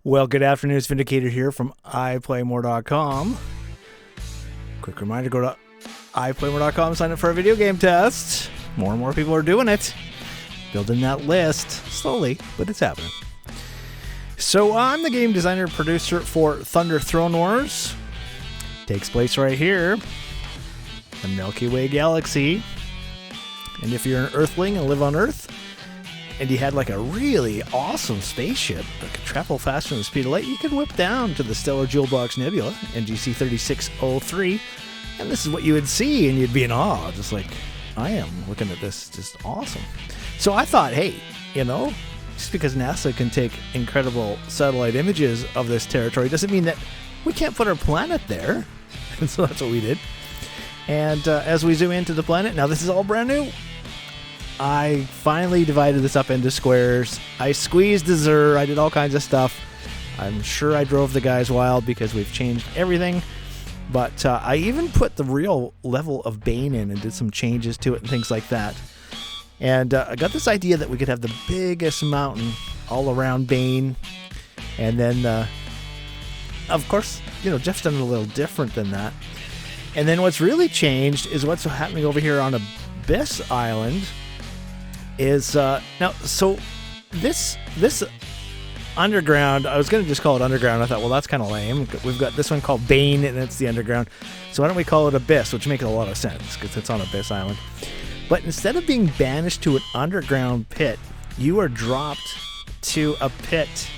Well, good afternoon. It's VindaCator here from iPlayMore.com. Quick reminder, go to iPlayMore.com, sign up for a video game test. More and more people are doing it. Building that list. Slowly, but it's happening. So I'm the game designer producer for Thunder Throne Wars. Takes place right here, the Milky Way galaxy. And if you're an Earthling and live on Earth, and you had like a really awesome spaceship that could travel faster than the speed of light, you can whip down to the Stellar Jewel Box Nebula, NGC 3603, and this is what you would see, and you'd be in awe, just like I am looking at this. Just awesome. So I thought, hey, just because NASA can take incredible satellite images of this territory doesn't mean that we can't put our planet there. And so that's what we did. And as we zoom into the planet, now this is all brand new. I finally divided this up into squares. I squeezed the Zur. I did all kinds of stuff. I'm sure I drove the guys wild because we've changed everything. But I even put the real level of Bane in and did some changes to it and things like that. And I got this idea that we could have the biggest mountain all around Bane. And then, of course, Jeff's done a little different than that. And then what's really changed is what's happening over here on Abyss Island. Is now, so this underground, I was going to just call it underground. I thought, well, that's kind of lame. We've got this one called Bane, and it's the underground. So why don't we call it Abyss, which makes a lot of sense because it's on Abyss Island. But instead of being banished to an underground pit, you are dropped to a pit,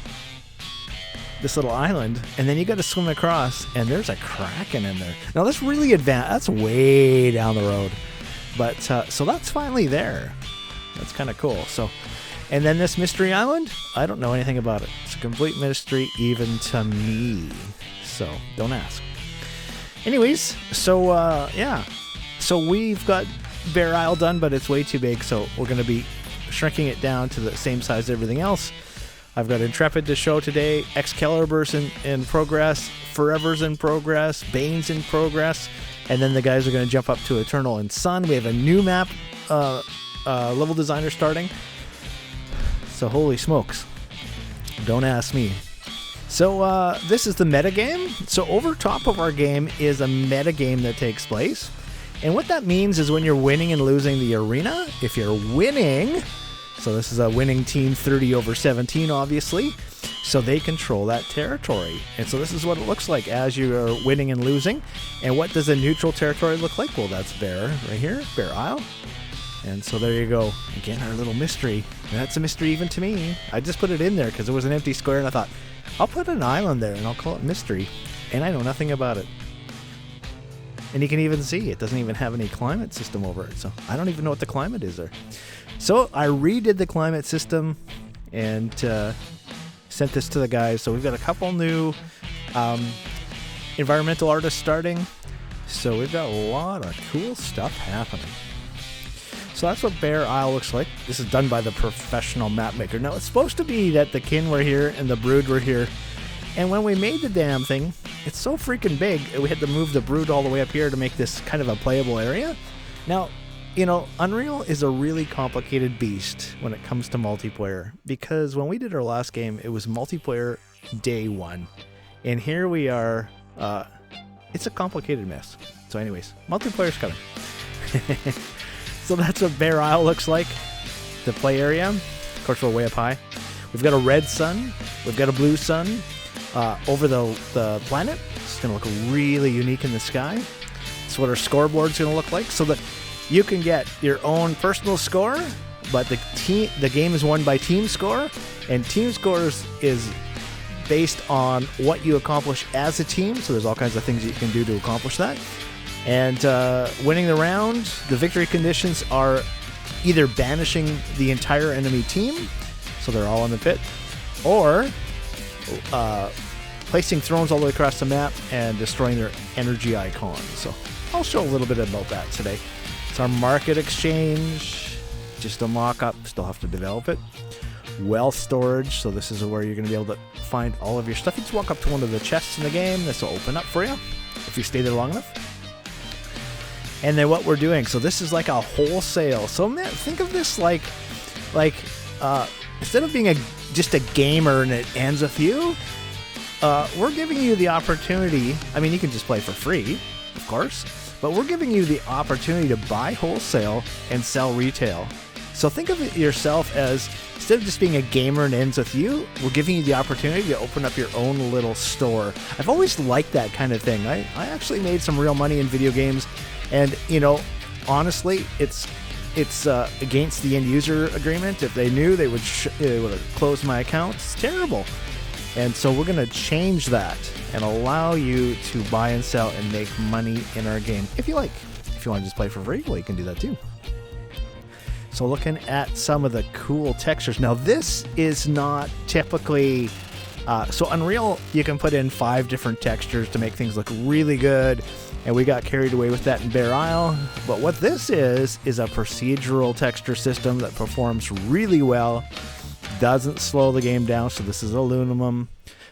this little island, and then you got to swim across, and there's a Kraken in there. Now that's really advanced. That's way down the road, but so that's finally there. That's kind of cool. So, and then this mystery island, I don't know anything about it. It's a complete mystery even to me. So don't ask. Anyways, so yeah. So we've got Bear Isle done, but it's way too big. So we're going to be shrinking it down to the same size as everything else. I've got Intrepid to show today. Excalibur's in progress. Forever's in progress. Bane's in progress. And then the guys are going to jump up to Eternal and Sun. We have a new map level designer starting. So holy smokes. Don't ask me. So this is the metagame. So over top of our game is a metagame that takes place. And what that means is when you're winning and losing the arena, if you're winning, so this is a winning team 30/17 obviously, so they control that territory. And so this is what it looks like as you are winning and losing. And what does a neutral territory look like? Well, that's Bear right here, Bear Isle. And so there you go. Again, our little mystery. That's a mystery even to me. I just put it in there because it was an empty square, and I thought, I'll put an island there and I'll call it mystery. And I know nothing about it. And you can even see it doesn't even have any climate system over it. So I don't even know what the climate is there. So I redid the climate system and sent this to the guys. So we've got a couple new environmental artists starting. So we've got a lot of cool stuff happening. So that's what Bear Isle looks like. This is done by the professional map maker. Now, it's supposed to be that the kin were here and the brood were here. And when we made the damn thing, it's so freaking big, we had to move the brood all the way up here to make this kind of a playable area. Now, Unreal is a really complicated beast when it comes to multiplayer. Because when we did our last game, it was multiplayer day one. And here we are. It's a complicated mess. So anyways, multiplayer's coming. So that's what Bear Isle looks like, the play area. Of course, we're way up high. We've got a red sun. We've got a blue sun over the planet. It's going to look really unique in the sky. That's what our scoreboard's going to look like. So that you can get your own personal score, but the game is won by team score. And team scores is based on what you accomplish as a team. So there's all kinds of things that you can do to accomplish that. And winning the round, the victory conditions are either banishing the entire enemy team, so they're all in the pit, or placing thrones all the way across the map and destroying their energy icons. So I'll show a little bit about that today. It's our market exchange, just a mock-up, still have to develop it. Wealth storage, so this is where you're going to be able to find all of your stuff. You just walk up to one of the chests in the game, this will open up for you if you stay there long enough. And then what we're doing, so this is like a wholesale. So man, think of this like instead of being just a gamer and it ends with you, we're giving you the opportunity. I mean, you can just play for free, of course, but we're giving you the opportunity to buy wholesale and sell retail. So think of it yourself as, instead of just being a gamer and ends with you, we're giving you the opportunity to open up your own little store. I've always liked that kind of thing. I actually made some real money in video games, and honestly, it's against the end user agreement. If they knew, they would have closed my account. It's terrible. And so we're going to change that and allow you to buy and sell and make money in our game if you like. If you want to just play for free, well, you can do that too. So looking at some of the cool textures. Now this is not typically, so Unreal, you can put in 5 different textures to make things look really good. And we got carried away with that in Bear Isle. But what this is a procedural texture system that performs really well. Doesn't slow the game down. So this is aluminum.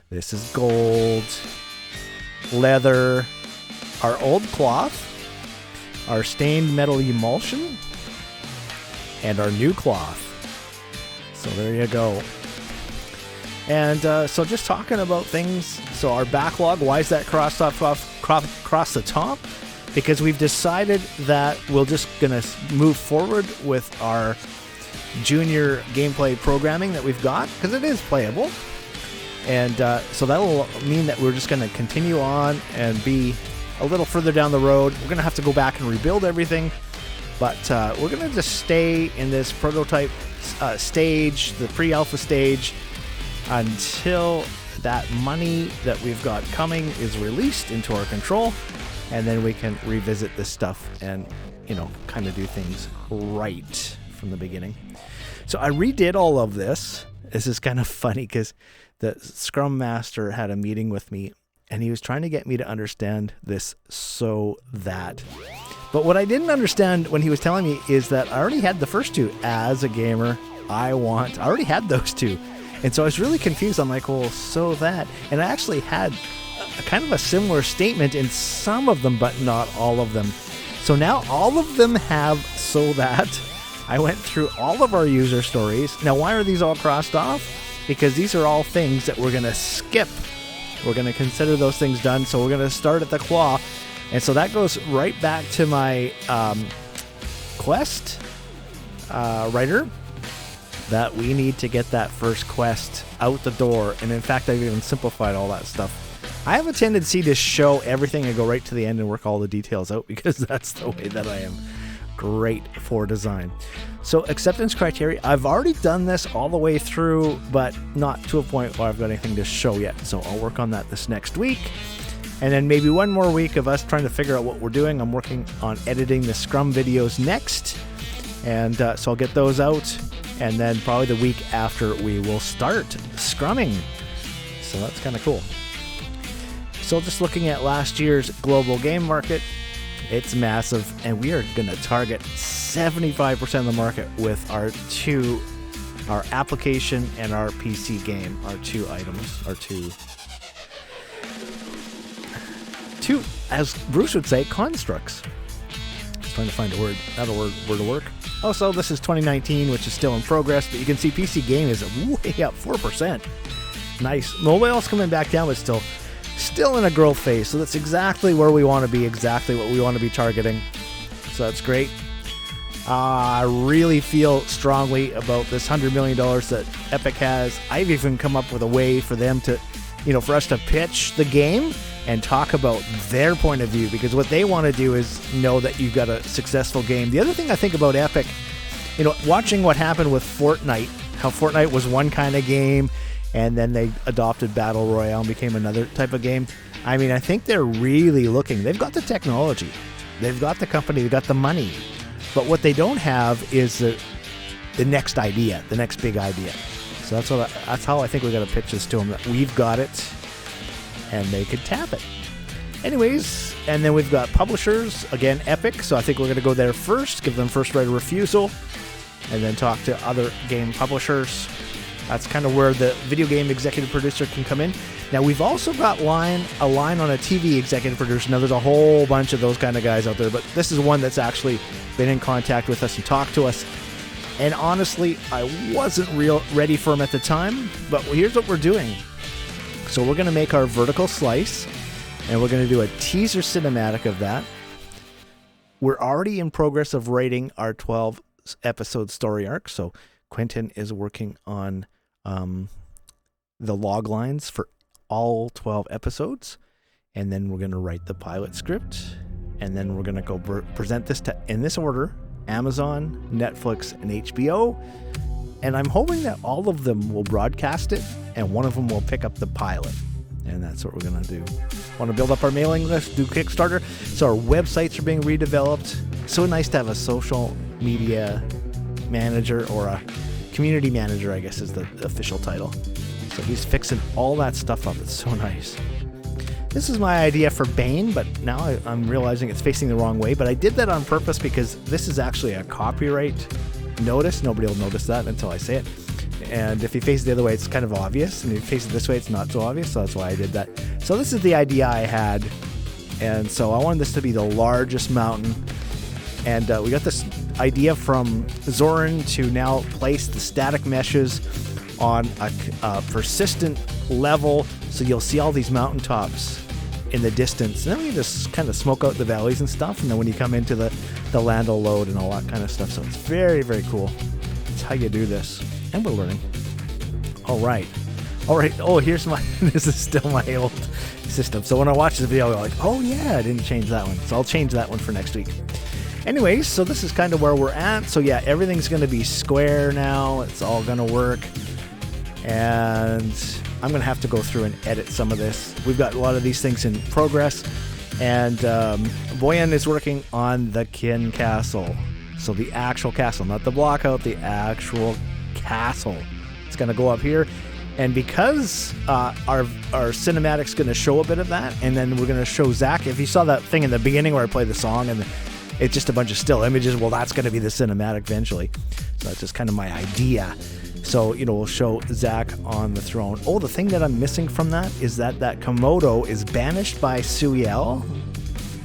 This is gold. Leather. Our old cloth. Our stained metal emulsion. And our new cloth. So there you go. And so just talking about things. So our backlog, why is that crossed off across the top? Because we've decided that we're just going to move forward with our junior gameplay programming that we've got, because it is playable. And so that'll mean that we're just going to continue on and be a little further down the road. We're going to have to go back and rebuild everything. But we're going to just stay in this prototype stage, the pre-alpha stage, until that money that we've got coming is released into our control, and then we can revisit this stuff and, kind of do things right from the beginning. So I redid all of this. This is kind of funny because the Scrum Master had a meeting with me, and he was trying to get me to understand this so that. But what I didn't understand when he was telling me is that I already had the first two. As a gamer, I already had those two. And so I was really confused. I'm like, well, so that. And I actually had a kind of a similar statement in some of them, but not all of them. So now all of them have so that. I went through all of our user stories. Now, why are these all crossed off? Because these are all things that we're going to skip. We're going to consider those things done. So we're going to start at the claw. And so that goes right back to my quest writer, that we need to get that first quest out the door. And in fact, I've even simplified all that stuff. I have a tendency to show everything and go right to the end and work all the details out, because that's the way that I am. Great for design. So acceptance criteria, I've already done this all the way through, but not to a point where I've got anything to show yet. So I'll work on that this next week. And then maybe one more week of us trying to figure out what we're doing. I'm working on editing the Scrum videos next. And so I'll get those out. And then probably the week after we will start scrumming. So that's kind of cool. So just looking at last year's global game market, it's massive. And we are going to target 75% of the market with our application and our PC game, our two items, our two, as Bruce would say, constructs. Just trying to find a word, not a word to work. Also, this is 2019, which is still in progress, but you can see PC game is way up, 4%. Nice. Mobile's coming back down, but still in a growth phase. So that's exactly where we want to be, exactly what we want to be targeting. So that's great. I really feel strongly about this $100 million that Epic has. I've even come up with a way for them to, for us to pitch the game and talk about their point of view, because what they want to do is know that you've got a successful game. The other thing I think about Epic, watching what happened with Fortnite, how Fortnite was one kind of game, and then they adopted Battle Royale and became another type of game. I mean, I think they're really looking. They've got the technology. They've got the company. They've got the money. But what they don't have is the next idea, the next big idea. So that's how I think we're going to pitch this to them, that we've got it, and they could tap it. Anyways, and then we've got publishers, again, Epic, so I think we're going to go there first, give them first right of refusal, and then talk to other game publishers. That's kind of where the video game executive producer can come in. Now, we've also got a line on a TV executive producer. Now, there's a whole bunch of those kind of guys out there, but this is one that's actually been in contact with us and talked to us. And honestly, I wasn't ready for them at the time, but here's what we're doing. So we're going to make our vertical slice, and we're going to do a teaser cinematic of that. We're already in progress of writing our 12-episode story arc, so Quentin is working on the log lines for all 12 episodes, and then we're going to write the pilot script, and then we're going to go present this in this order: Amazon, Netflix, and HBO. And I'm hoping that all of them will broadcast it, and one of them will pick up the pilot. And that's what we're going to do. Want to build up our mailing list, do Kickstarter. So our websites are being redeveloped. So nice to have a social media manager, or a community manager, I guess is the official title. So he's fixing all that stuff up. It's so nice. This is my idea for Bane, but now I'm realizing it's facing the wrong way. But I did that on purpose because this is actually a copyright notice. Nobody will notice that until I say it. And if you face it the other way, it's kind of obvious. And if you face it this way, it's not so obvious. So that's why I did that. So this is the idea I had. And so I wanted this to be the largest mountain. And we got this idea from Zoran to now place the static meshes on a persistent level. So you'll see all these mountaintops in the distance. And then we just kind of smoke out the valleys and stuff. And then when you come into the land will load and all that kind of stuff. So it's very, very cool. It's how you do this. And we're learning. All right. Oh, here's my, this is still my old system. So when I watch the video, I'm like, oh yeah, I didn't change that one. So I'll change that one for next week. Anyways, so this is kind of where we're at. So yeah, everything's going to be square now. It's all going to work. And I'm going to have to go through and edit some of this. We've got a lot of these things in progress. And Boyan is working on the Kin Castle. So the actual castle, not the blockout, the actual castle. It's going to go up here. And because our cinematic's going to show a bit of that, and then we're going to show Zach. If you saw that thing in the beginning where I played the song and it's just a bunch of still images, well, that's going to be the cinematic eventually. So that's just kind of my idea. So, we'll show Zach on the throne. Oh, the thing that I'm missing from that is that Komodo is banished by Suyel.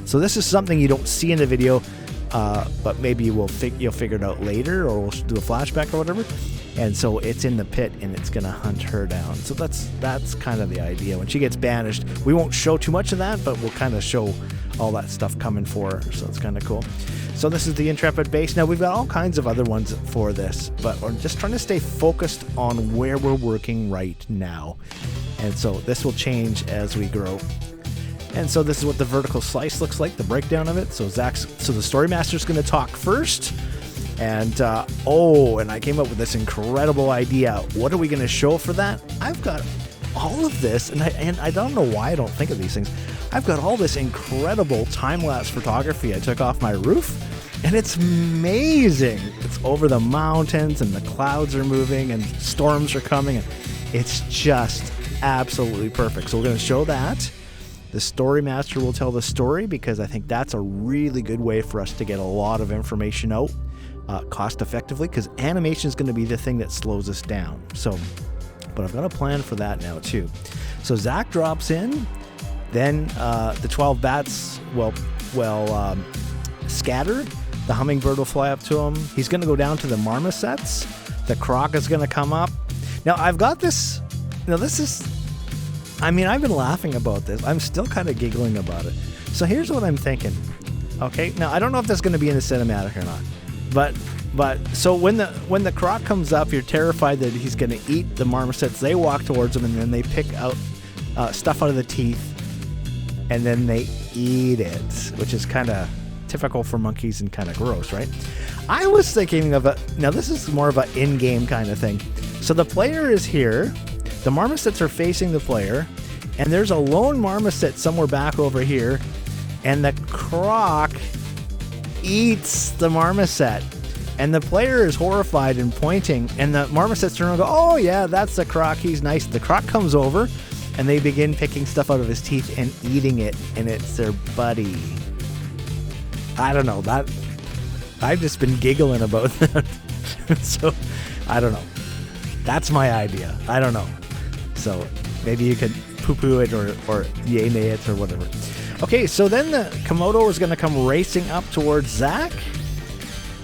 So this is something you don't see in the video, but maybe you'll figure it out later, or we'll do a flashback or whatever. And so it's in the pit, and it's going to hunt her down. So that's kind of the idea. When she gets banished, we won't show too much of that, but we'll kind of show all that stuff coming for her. So it's kind of cool. So this is the Intrepid base. Now, we've got all kinds of other ones for this, but we're just trying to stay focused on where we're working right now. And so this will change as we grow. And so this is what the vertical slice looks like, the breakdown of it. So the story master's going to talk first. And, and I came up with this incredible idea. What are we going to show for that? I've got all of this, and I don't know why I don't think of these things. I've got all this incredible time-lapse photography I took off my roof, and it's amazing. It's over the mountains, and the clouds are moving, and storms are coming, and it's just absolutely perfect. So we're going to show that. The story master will tell the story, because I think that's a really good way for us to get a lot of information out cost effectively, because animation is going to be the thing that slows us down. So, but I've got a plan for that now too. So Zach drops in, then the 12 bats will scatter. The hummingbird will fly up to him. He's going to go down to the marmosets. The croc is going to come up. Now I've got this. Now this is, I've been laughing about this. I'm still kind of giggling about it. So here's what I'm thinking. Okay, now I don't know if that's going to be in the cinematic or not. But so when the croc comes up, you're terrified that he's going to eat the marmosets. They walk towards him, and then they pick out stuff out of the teeth, and then they eat it, which is kind of typical for monkeys and kind of gross, right? I was thinking now this is more of an in-game kind of thing. So the player is here, the marmosets are facing the player, and there's a lone marmoset somewhere back over here, and the croc eats the marmoset, and the player is horrified and pointing, and the marmosets turn around and go, oh yeah, that's the croc, he's nice. The croc comes over, and they begin picking stuff out of his teeth and eating it, and it's their buddy. I don't know, that I've just been giggling about that. So I don't know, that's my idea. I don't know, so maybe you could poo-poo it or yay-nay it or whatever. Okay, so then the Komodo is going to come racing up towards Zach.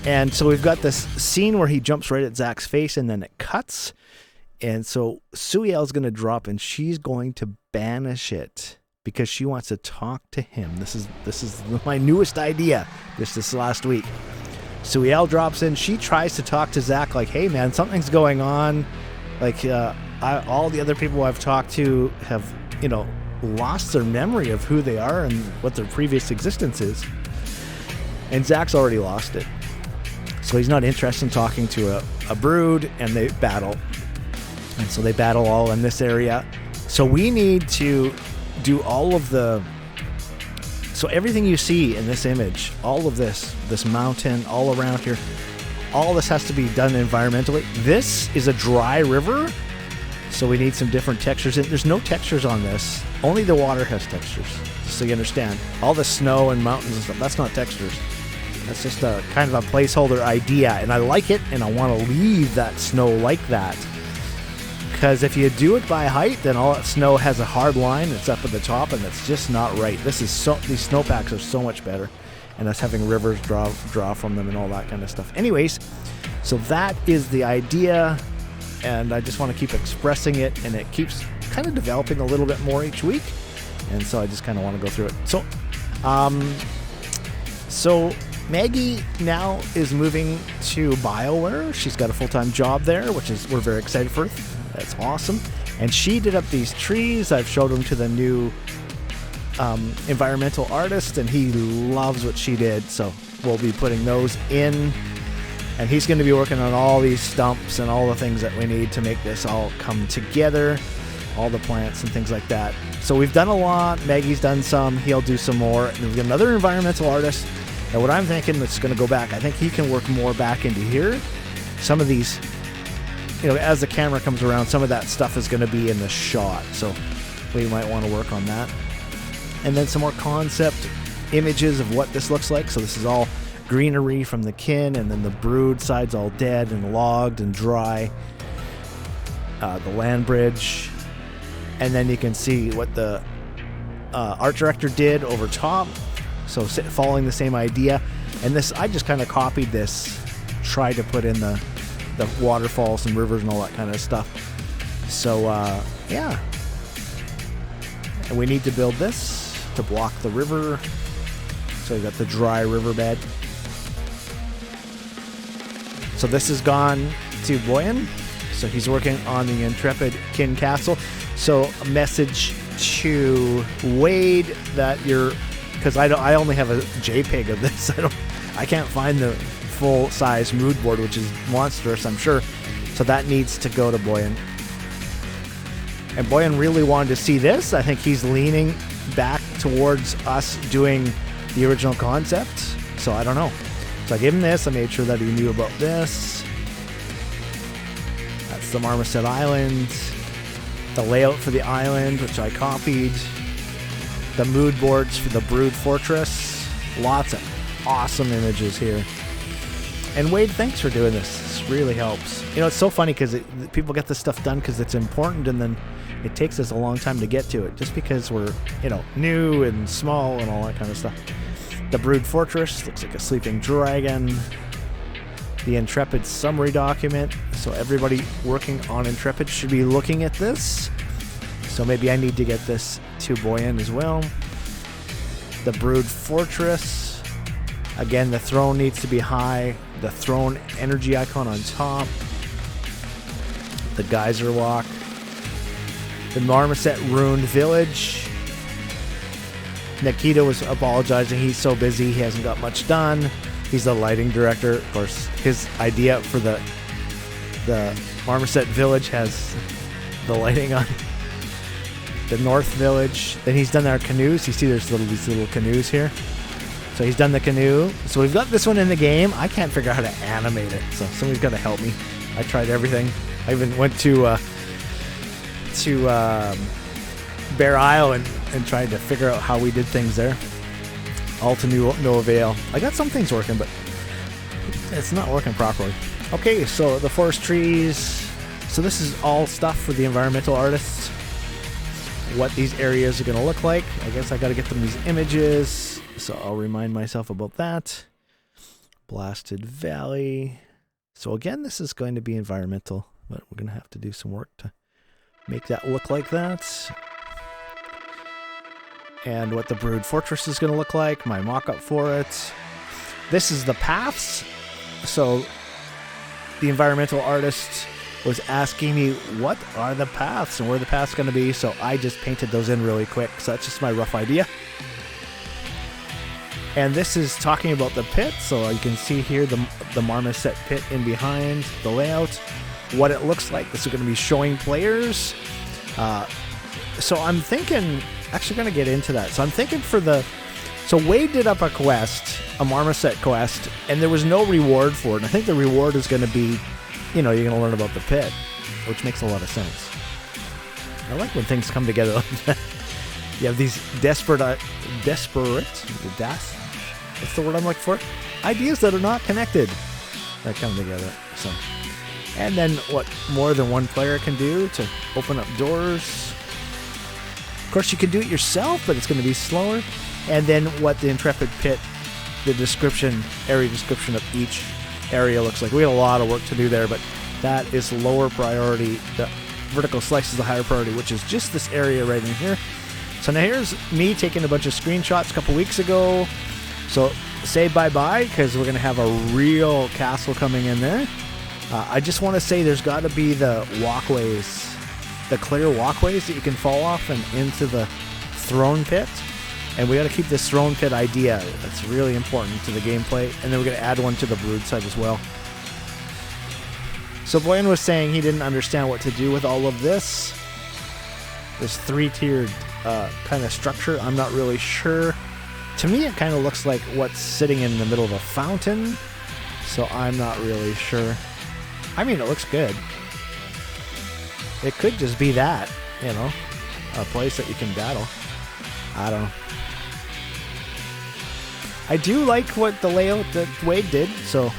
And so we've got this scene where he jumps right at Zach's face and then it cuts. And so Suiel's going to drop and she's going to banish it because she wants to talk to him. This is my newest idea this last week. Suiel drops in. She tries to talk to Zach like, hey, man, something's going on. Like all the other people I've talked to have, lost their memory of who they are and what their previous existence is. And Zach's already lost it. So he's not interested in talking to a brood, and they battle. And so they battle all in this area. So we need to do all of so everything you see in this image, all of this mountain, all around here, all this has to be done environmentally. This is a dry river, so we need some different textures. There's no textures on this. Only the water has textures, just so you understand. All the snow and mountains and stuff, that's not textures. That's just a kind of a placeholder idea, and I like it, and I want to leave that snow like that. Because if you do it by height, then all that snow has a hard line that's up at the top, and that's just not right. These snowpacks are so much better, and us having rivers draw from them and all that kind of stuff. Anyways, so that is the idea, and I just want to keep expressing it, and it keeps kind of developing a little bit more each week, and so I just kind of want to go through it. So Maggie now is moving to BioWare. She's got a full-time job there, which we're very excited for. That's awesome. And she did up these trees. I've showed them to the new environmental artist, and he loves what she did. So we'll be putting those in. And he's going to be working on all these stumps and all the things that we need to make this all come together. All the plants and things like that. So we've done a lot. Maggie's done some. He'll do some more. And we've got another environmental artist. And what I'm thinking is going to go back. I think he can work more back into here. Some of these, as the camera comes around, some of that stuff is going to be in the shot. So we might want to work on that. And then some more concept images of what this looks like. So this is all greenery from the kin, and then the brood side's all dead and logged and dry. The land bridge. And then you can see what the art director did over top. So following the same idea. And this, I just kind of copied this, tried to put in the waterfalls and rivers and all that kind of stuff. So, yeah. And we need to build this to block the river. So we got the dry riverbed. So this has gone to Boyan. So he's working on the Intrepid Kin Castle. So a message to Wade that because I only have a JPEG of this. I can't find the full size mood board, which is monstrous, I'm sure. So that needs to go to Boyan. And Boyan really wanted to see this. I think he's leaning back towards us doing the original concept. So I don't know. So I gave him this. I made sure that he knew about this. That's the Marmoset Island. The layout for the island, which I copied. The mood boards for the Brood Fortress. Lots of awesome images here. And Wade, thanks for doing this. This really helps. It's so funny because people get this stuff done because it's important, and then it takes us a long time to get to it just because we're, new and small and all that kind of stuff. The Brood Fortress looks like a sleeping dragon. The Intrepid summary document. So everybody working on Intrepid should be looking at this. So maybe I need to get this to Boyan as well. The Brood Fortress. Again, the throne needs to be high. The throne energy icon on top. The Geyser Walk. The Marmoset Ruined Village. Nikita was apologizing. He's so busy, he hasn't got much done. He's the lighting director. Of course, his idea for the Marmoset Village has the lighting on. The North Village. Then he's done our canoes. You see there's these little canoes here. So he's done the canoe. So we've got this one in the game. I can't figure out how to animate it. So somebody's got to help me. I tried everything. I even went to Bear Isle and tried to figure out how we did things there. All to no avail. I got some things working, but it's not working properly. Okay, so the forest trees. So this is all stuff for the environmental artists. What these areas are going to look like. I guess I got to get them these images, so I'll remind myself about that. Blasted Valley. So again, this is going to be environmental, but we're going to have to do some work to make that look like that. And what the Brood Fortress is going to look like, my mock-up for it. This is the paths. So the environmental artist was asking me, what are the paths and where the paths going to be? So I just painted those in really quick. So that's just my rough idea. And this is talking about the pit. So you can see here the marmoset pit in behind the layout. What it looks like. This is going to be showing players. So I'm thinking, actually going to get into that. So I'm thinking for the, so Wade did up a quest, a marmoset quest, and there was no reward for it. And I think the reward is going to be, you know, you're going to learn about the pit, which makes a lot of sense. I like when things come together like that. You have these desperate, what's the word I'm looking for? Ideas that are not connected that come together. So, and then what more than one player can do to open up doors. Of course, you can do it yourself, but it's going to be slower. And then what the Intrepid Pit, the description, area description of each area looks like. We have a lot of work to do there, but that is lower priority. The vertical slice is the higher priority, which is just this area right in here. So now here's me taking a bunch of screenshots a couple weeks ago. So say bye-bye, because we're going to have a real castle coming in there. I just want to say there's got to be the walkways, the clear walkways that you can fall off and into the throne pit. And we got to keep this throne pit idea. That's really important to the gameplay. And then we're going to add one to the brood side as well. So Boyan was saying he didn't understand what to do with all of this. This three-tiered kind of structure. I'm not really sure. To me, it kind of looks like what's sitting in the middle of a fountain. So I'm not really sure. I mean, it looks good. It could just be that, you know, a place that you can battle. I don't know. I do like what the layout that Wade did, so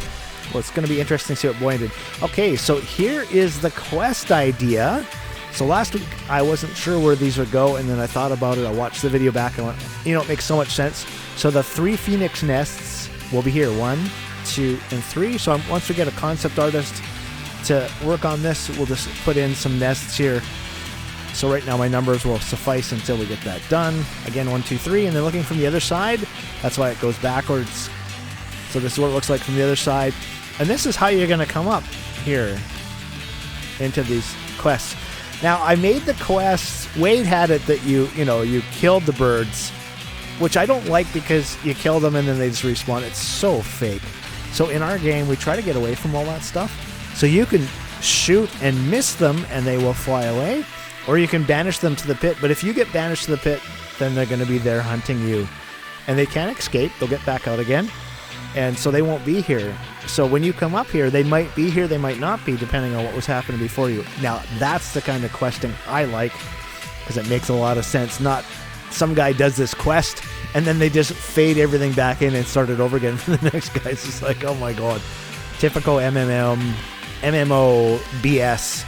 well, it's going to be interesting to see what Boyan did. Okay, so here is the quest idea. So last week, I wasn't sure where these would go, and then I thought about it. I watched the video back and went, you know, it makes so much sense. So the 3 phoenix nests will be here. 1, 2, and 3. So once we get a concept artist to work on this, we'll just put in some nests here. So right now my numbers will suffice until we get that done. Again, 1, 2, 3, and then looking from the other side. That's why it goes backwards. So this is what it looks like from the other side. And this is how you're going to come up here into these quests. Now, I made the quests. Wade had it that you killed the birds, which I don't like because you kill them and then they just respawn. It's so fake. So in our game, we try to get away from all that stuff. So you can shoot and miss them and they will fly away, or you can banish them to the pit. But if you get banished to the pit, then they're going to be there hunting you. And they can't escape. They'll get back out again. And so they won't be here. So when you come up here, they might be here, they might not be, depending on what was happening before you. Now, that's the kind of questing I like, because it makes a lot of sense. Not some guy does this quest, and then they just fade everything back in and start it over again for the next guy. It's just like, oh my god. Typical MMO BS.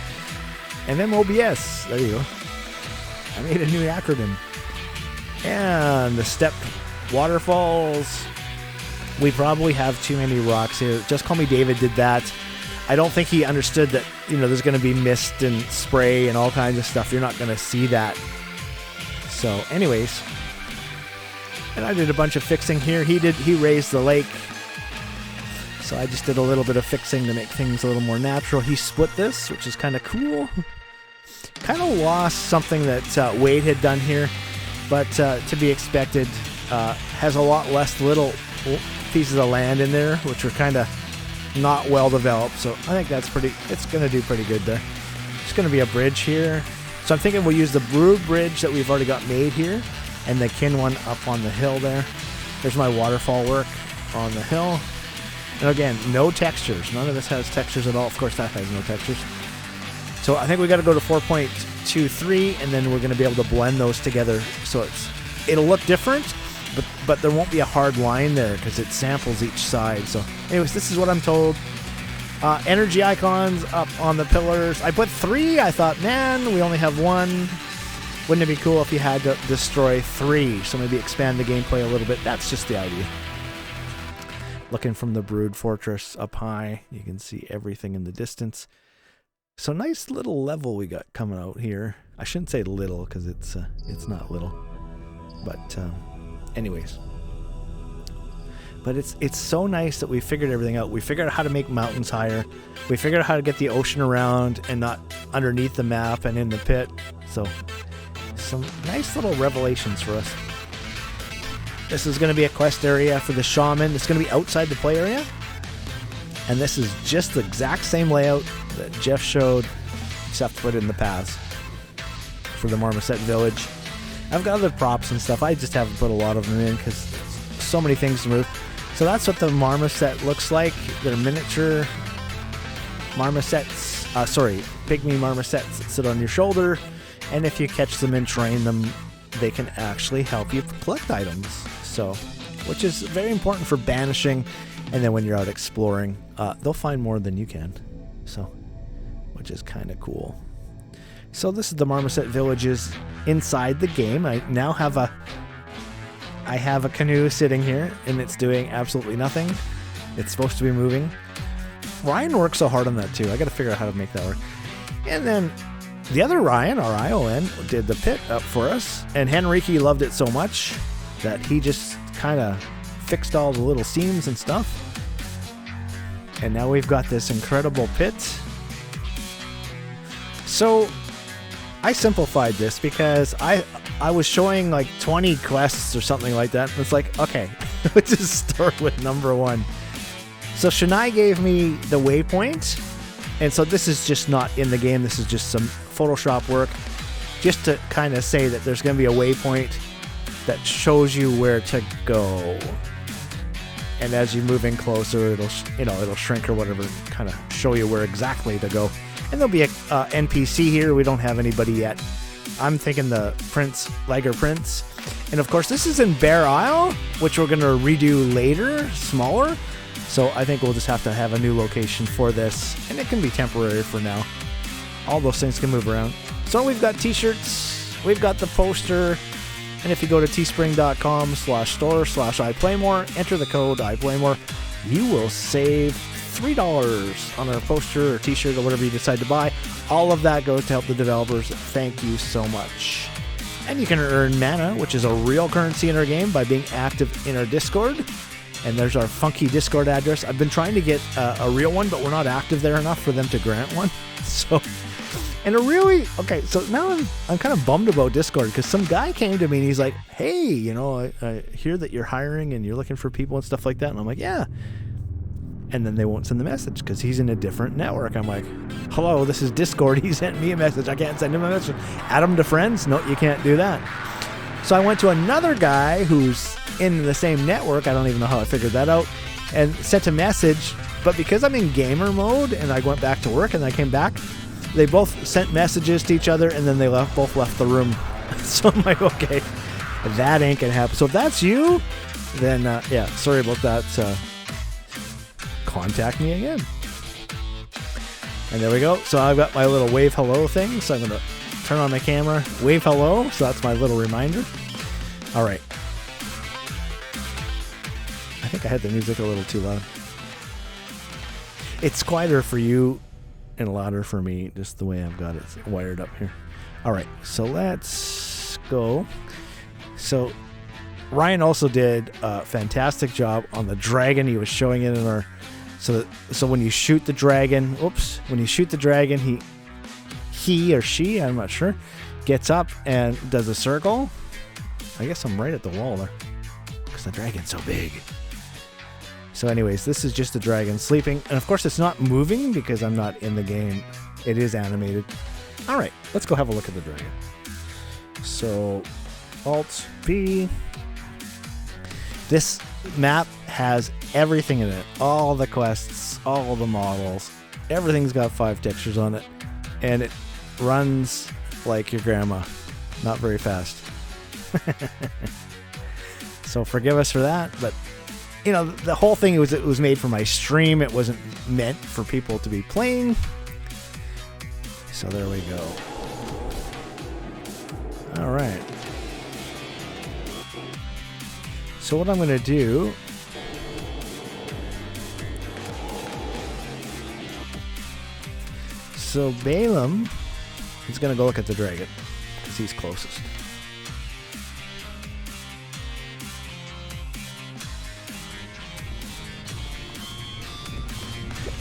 MMOBS. There you go. I made a new acronym. And the step waterfalls. We probably have too many rocks here. Just Call Me David did that. I don't think he understood that, you know, there's going to be mist and spray and all kinds of stuff. You're not going to see that. So, anyways. And I did a bunch of fixing here. He raised the lake. So I just did a little bit of fixing to make things a little more natural. He split this, which is kind of cool. Kind of lost something that Wade had done here. But to be expected, has a lot less little pieces of land in there, which are kind of not well developed. So I think that's it's going to do pretty good there. It's going to be a bridge here. So I'm thinking we'll use the Brood Bridge that we've already got made here, and the Kin one up on the hill there. There's my waterfall work on the hill. And again, no textures. None of this has textures at all. Of course, that has no textures. So I think we got to go to 4.23, and then we're going to be able to blend those together. So it'll look different, but there won't be a hard line there because it samples each side. So anyways, this is what I'm told. Energy icons up on the pillars. I put 3. I thought, man, we only have 1. Wouldn't it be cool if you had to destroy 3? So maybe expand the gameplay a little bit. That's just the idea. looking from the Brood Fortress up high. You can see everything in the distance. So nice little level we got coming out here. I shouldn't say little because it's not little. But anyways. But it's so nice that we figured everything out. We figured out how to make mountains higher. We figured out how to get the ocean around and not underneath the map and in the pit. So some nice little revelations for us. This is going to be a quest area for the shaman. It's going to be outside the play area. And this is just the exact same layout that Jeff showed, except put in the paths for the Marmoset Village. I've got other props and stuff. I just haven't put a lot of them in because so many things to move. So that's what the Marmoset looks like. They're miniature Marmosets. Pygmy Marmosets that sit on your shoulder. And if you catch them and train them, they can actually help you collect items. So, which is very important for banishing. And then when you're out exploring, they'll find more than you can. So, which is kind of cool. So this is the Marmoset villages inside the game. I now have a canoe sitting here, and it's doing absolutely nothing. It's supposed to be moving. Ryan worked so hard on that too. I got to figure out how to make that work. And then the other Ryan, R-I-O-N, did the pit up for us. And Henrique loved it so much that he just kind of fixed all the little seams and stuff. And now we've got this incredible pit. So I simplified this because I was showing like 20 quests or something like that. And it's like, okay, let's just start with number 1. So Shania gave me the waypoint. And so this is just not in the game. This is just some Photoshop work. Just to kind of say that there's going to be a waypoint that shows you where to go. And as you move in closer, it'll shrink or whatever, kind of show you where exactly to go. And there'll be a NPC here. We don't have anybody yet. I'm thinking the Liger Prince. And of course, this is in Bear Isle, which we're going to redo later, smaller. So I think we'll just have to have a new location for this. And it can be temporary for now. All those things can move around. So we've got t-shirts. We've got the poster. And if you go to teespring.com/store/iPlayMore, enter the code iPlayMore, you will save $3 on our poster or t-shirt or whatever you decide to buy. All of that goes to help the developers. Thank you so much. And you can earn mana, which is a real currency in our game, by being active in our Discord. And there's our funky Discord address. I've been trying to get a real one, but we're not active there enough for them to grant one. So, and so now I'm kind of bummed about Discord because some guy came to me and he's like, hey, I hear that you're hiring and you're looking for people and stuff like that. And I'm like, yeah. And then they won't send the message because he's in a different network. I'm like, hello, this is Discord. He sent me a message. I can't send him a message. Add him to friends? No, you can't do that. So I went to another guy who's in the same network. I don't even know how I figured that out. And sent a message. But because I'm in gamer mode and I went back to work and I came back, they both sent messages to each other and then they both left the room. So I'm like, okay, that ain't gonna happen. So if that's you, then yeah, sorry about that. Contact me again. And there we go. So I've got my little wave hello thing. So I'm going to turn on my camera, wave hello. So that's my little reminder. All right. I think I had the music a little too loud. It's quieter for you and louder for me, just the way I've got it wired up here. All right. So let's go. So Ryan also did a fantastic job on the dragon. He was showing it in our... So when you shoot the dragon, he or she, I'm not sure, gets up and does a circle. I guess I'm right at the wall there because the dragon's so big. So anyways, this is just the dragon sleeping. And of course, it's not moving because I'm not in the game. It is animated. All right, let's go have a look at the dragon. So Alt-P. This map has everything in it. All the quests, all the models. Everything's got 5 textures on it. And it runs like your grandma. Not very fast. So forgive us for that. But, the whole thing it was made for my stream. It wasn't meant for people to be playing. So there we go. All right. So what I'm going to do So Balaam is going to go look at the dragon because he's closest.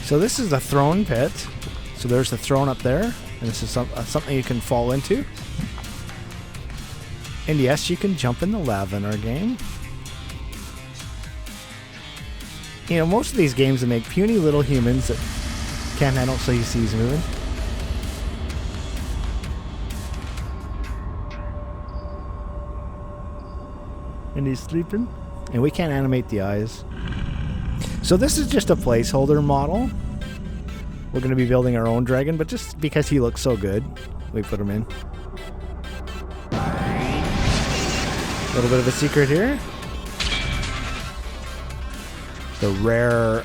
So this is the throne pit. So there's the throne up there, and this is something you can fall into. And yes, you can jump in the lava in our game. You know, most of these games that make puny little humans that can't handle, so you see he's moving. And he's sleeping. And we can't animate the eyes. So this is just a placeholder model. We're going to be building our own dragon, but just because he looks so good, we put him in. A little bit of a secret here. The rare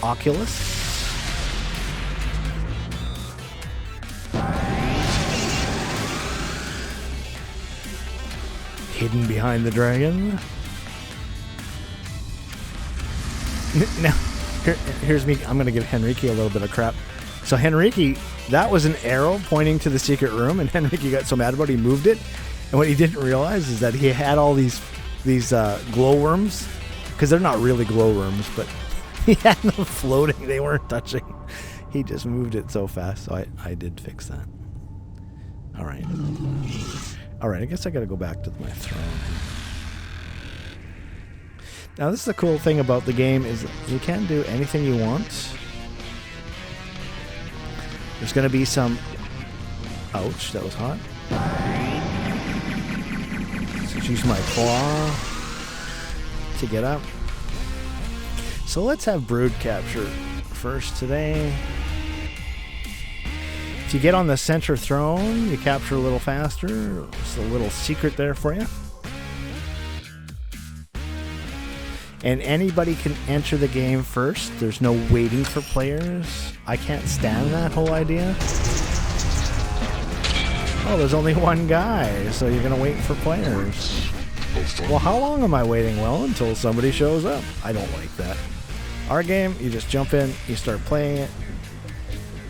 Oculus. Hidden behind the dragon. Now, here's me. I'm going to give Henrique a little bit of crap. So Henrique, that was an arrow pointing to the secret room, and Henrique got so mad about it, he moved it. And what he didn't realize is that he had all these glowworms, because they're not really glowworms, but he had them floating. They weren't touching. He just moved it so fast, so I did fix that. All right. All right, I guess I got to go back to my throne. Now, this is the cool thing about the game is you can do anything you want. There's going to be some... Ouch, that was hot. So use my claw to get up. So let's have brood capture first today. If you get on the center throne, you capture a little faster. It's a little secret there for you. And anybody can enter the game first. There's no waiting for players. I can't stand that whole idea. Oh, there's only one guy, so you're gonna wait for players. Well, how long am I waiting? Well, until somebody shows up. I don't like that. Our game, you just jump in, you start playing it.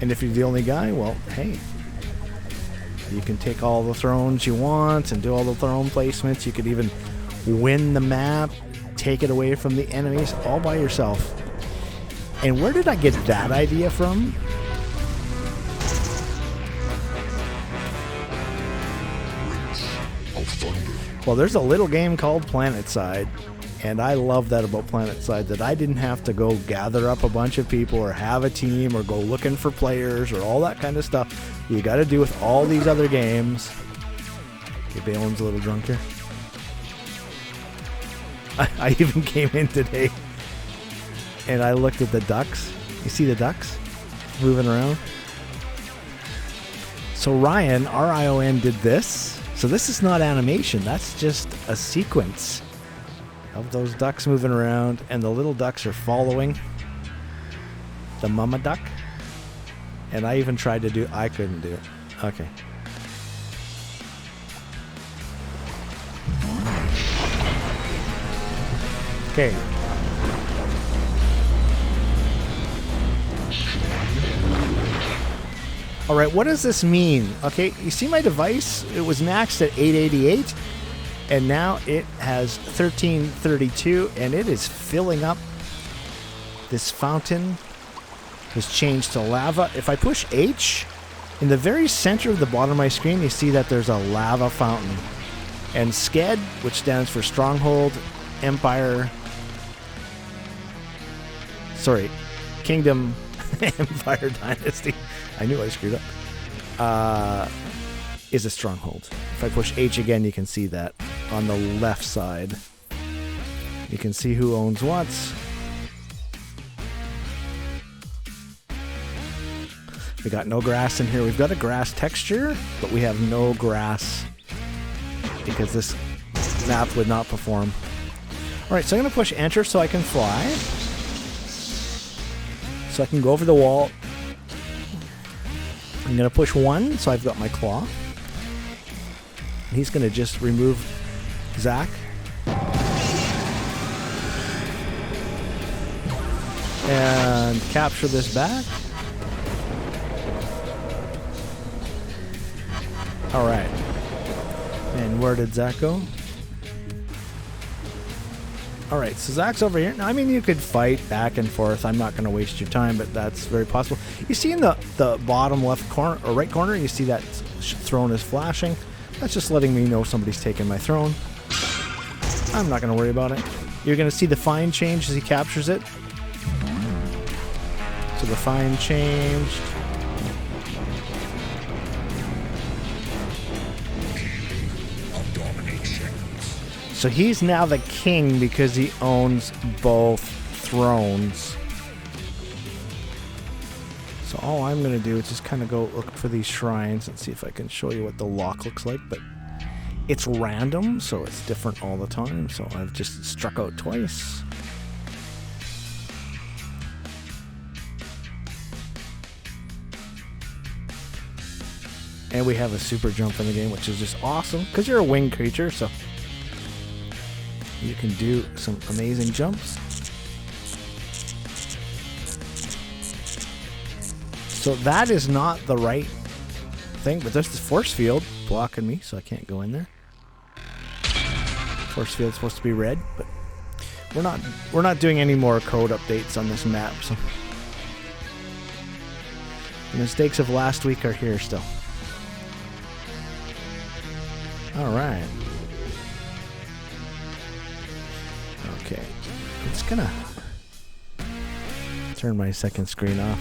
And if you're the only guy, well, hey. You can take all the thrones you want and do all the throne placements. You could even win the map. Take it away from the enemies all by yourself. And where did I get that idea from? Well, there's a little game called PlanetSide, and I love that about PlanetSide, that I didn't have to go gather up a bunch of people or have a team or go looking for players or all that kind of stuff. You got to do with all these other games. Okay, Balin's a little drunk here. I even came in today and I looked at the ducks. You see the ducks moving around? So Ryan, R-I-O-N, did this. So this is not animation. That's just a sequence of those ducks moving around, and the little ducks are following the mama duck. And I even tried to do, I couldn't do it. Okay. Okay. All right, what does this mean? Okay, you see my device? It was maxed at 888, and now it has 1332, and it is filling up. This fountain has changed to lava. If I push H, in the very center of the bottom of my screen, you see that there's a lava fountain. And SCED, which stands for Stronghold, Empire... Sorry, Kingdom, Empire, Dynasty. I knew I screwed up. Is a stronghold. If I push H again, you can see that on the left side. You can see who owns what. We got no grass in here. We've got a grass texture, but we have no grass because this map would not perform. All right, so I'm going to push enter so I can fly. So I can go over the wall. I'm going to push 1, so I've got my claw. He's going to just remove Zach. And capture this back. Alright. And where did Zach go? Alright, so Zach's over here. Now, I mean, you could fight back and forth. I'm not going to waste your time, but that's very possible. You see in the bottom left corner, or right corner, you see that throne is flashing. That's just letting me know somebody's taken my throne. I'm not going to worry about it. You're going to see the fine change as he captures it. So the fine changed. So he's now the king because he owns both thrones. So all I'm going to do is just kind of go look for these shrines and see if I can show you what the lock looks like. But it's random, so it's different all the time. So I've just struck out twice. And we have a super jump in the game, which is just awesome because you're a winged creature, so you can do some amazing jumps. So that is not the right thing, but there's this force field blocking me, so I can't go in there. Force field's supposed to be red, but we're not doing any more code updates on this map, so the mistakes of last week are here still. Alright. Okay. I'm just gonna turn my second screen off.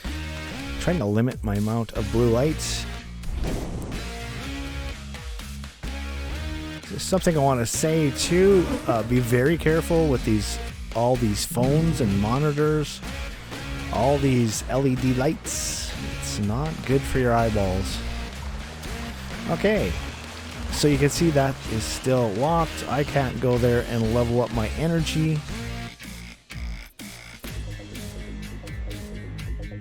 I'm trying to limit my amount of blue lights. There's something I want to say too. Be very careful with all these phones and monitors. All these LED lights. It's not good for your eyeballs. Okay, so you can see that is still locked. I can't go there and level up my energy.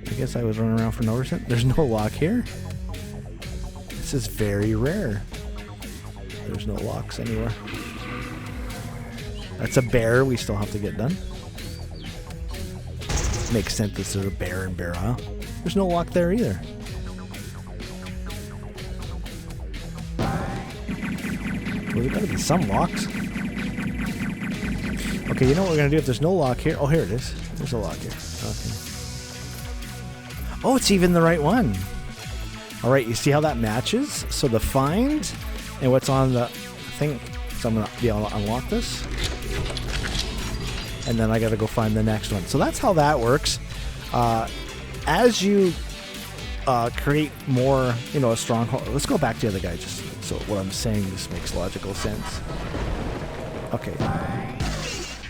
I guess I was running around for no reason. There's no lock here. This is very rare. There's no locks anywhere. That's a bear we still have to get done. Makes sense that there's a bear in Bear Isle. There's no lock there either. Well, there's got to be some locks. Okay, you know what we're going to do if there's no lock here? Oh, here it is. There's a lock here. Okay. Oh, it's even the right one. All right, you see how that matches? So the find and what's on the thing. So I'm going to be able to unlock this. And then I got to go find the next one. So that's how that works. As you create more, a stronghold. Let's go back to the other guy just so what I'm saying this makes logical sense. Okay.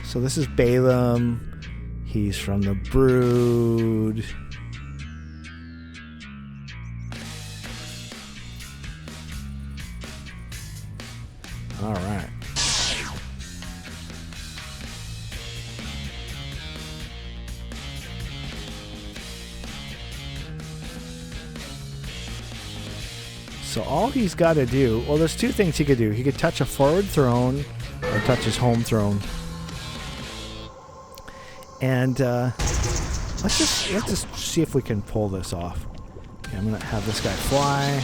So this is Balaam. He's from the Brood. All right. So all he's got to do, well, there's two things he could do. He could touch a forward throne or touch his home throne. And let's just see if we can pull this off. Okay, I'm going to have this guy fly.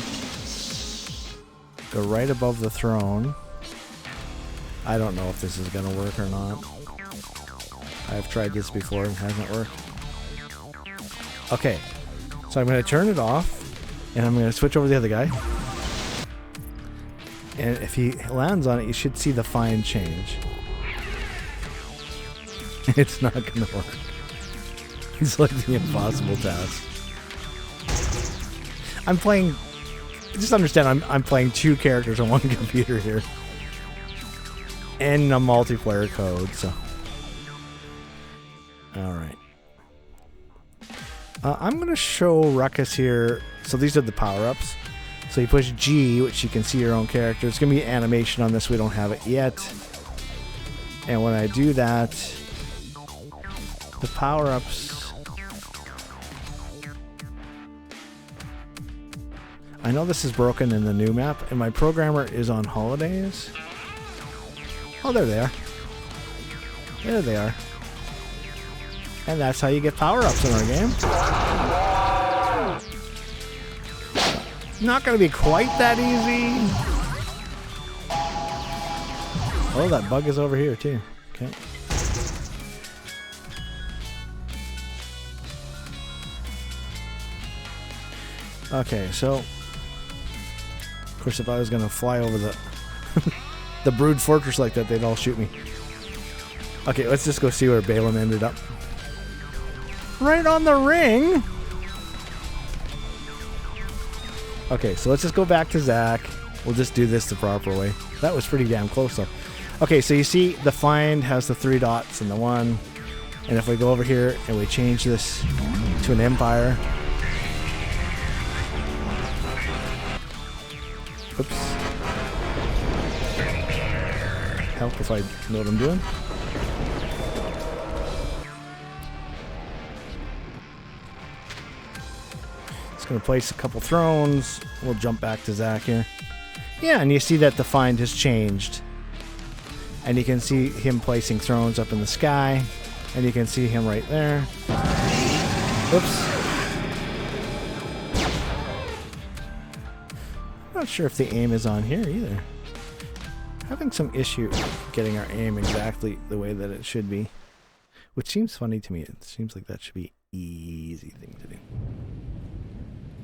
Go right above the throne. I don't know if this is going to work or not. I've tried this before and it hasn't worked. Okay, so I'm going to turn it off. And I'm going to switch over to the other guy. And if he lands on it, you should see the fine change. It's not going to work. It's like the impossible task. I'm playing... Just understand, I'm playing two characters on one computer here. And a multiplayer code, so... Alright. I'm going to show Ruckus here. So these are the power-ups. So you push G, which you can see your own character. It's going to be animation on this. We don't have it yet. And when I do that, the power-ups... I know this is broken in the new map, and my programmer is on holidays. Oh, there they are. There they are. And that's how you get power-ups in our game. Not going to be quite that easy. Oh, that bug is over here too. Okay. Okay, so of course if I was going to fly over the the Brood Fortress like that, they'd all shoot me. Okay, let's just go see where Balaam ended up. Right on the ring. Okay, so let's just go back to Zach. We'll just do this the proper way. That was pretty damn close though. Okay, so you see the find has the 3 dots and the 1. And if we go over here and we change this to an empire. Oops. Help if I know what I'm doing. Going to place a couple thrones. We'll jump back to Zach here. Yeah, and you see that the find has changed. And you can see him placing thrones up in the sky. And you can see him right there. Oops. I'm not sure if the aim is on here either. Having some issue getting our aim exactly the way that it should be. Which seems funny to me. It seems like that should be an easy thing to do.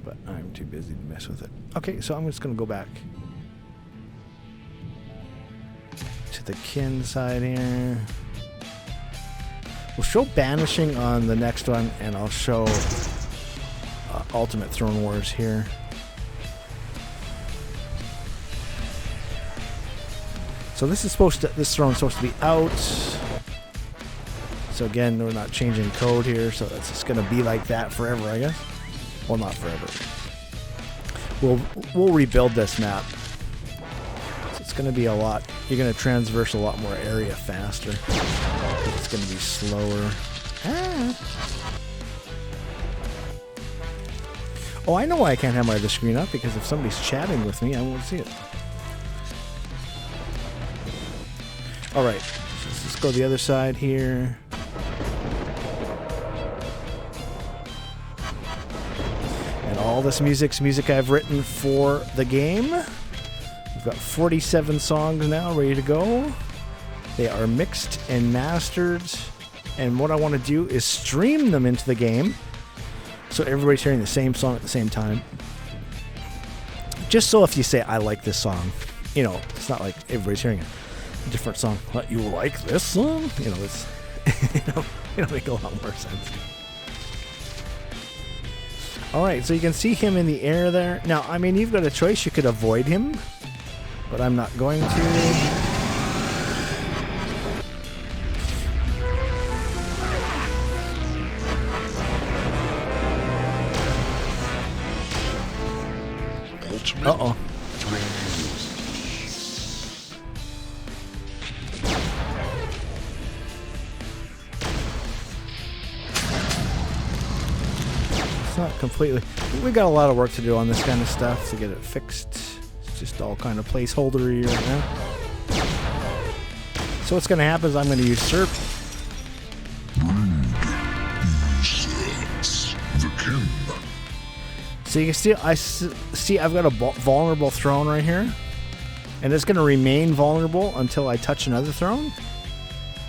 But I'm too busy to mess with it. Okay, so I'm just going to go back to the kin side here. We'll show banishing on the next one, and I'll show Ultimate Throne Wars here. So this is this throne's supposed to be out. So again, we're not changing code here, so it's just going to be like that forever, I guess. Well, not forever. We'll rebuild this map. So it's going to be a lot. You're going to transverse a lot more area faster. It's going to be slower. Ah. Oh, I know why I can't have my other screen up, because if somebody's chatting with me, I won't see it. All right, so let's just go to the other side here. All this music's music I've written for the game. We've got 47 songs now ready to go. They are mixed and mastered. And what I want to do is stream them into the game so everybody's hearing the same song at the same time. Just so if you say, I like this song, you know, it's not like everybody's hearing a different song. What, you like this song? You know, it's, it'll make a lot more sense. Alright, so you can see him in the air there. Now, I mean, you've got a choice. You could avoid him, but I'm not going to. Uh-oh. Not completely. We got a lot of work to do on this kind of stuff to get it fixed. It's just all kind of placeholdery right now. So what's going to happen is I'm going to usurp. So you can see I've got a vulnerable throne right here, and it's going to remain vulnerable until I touch another throne.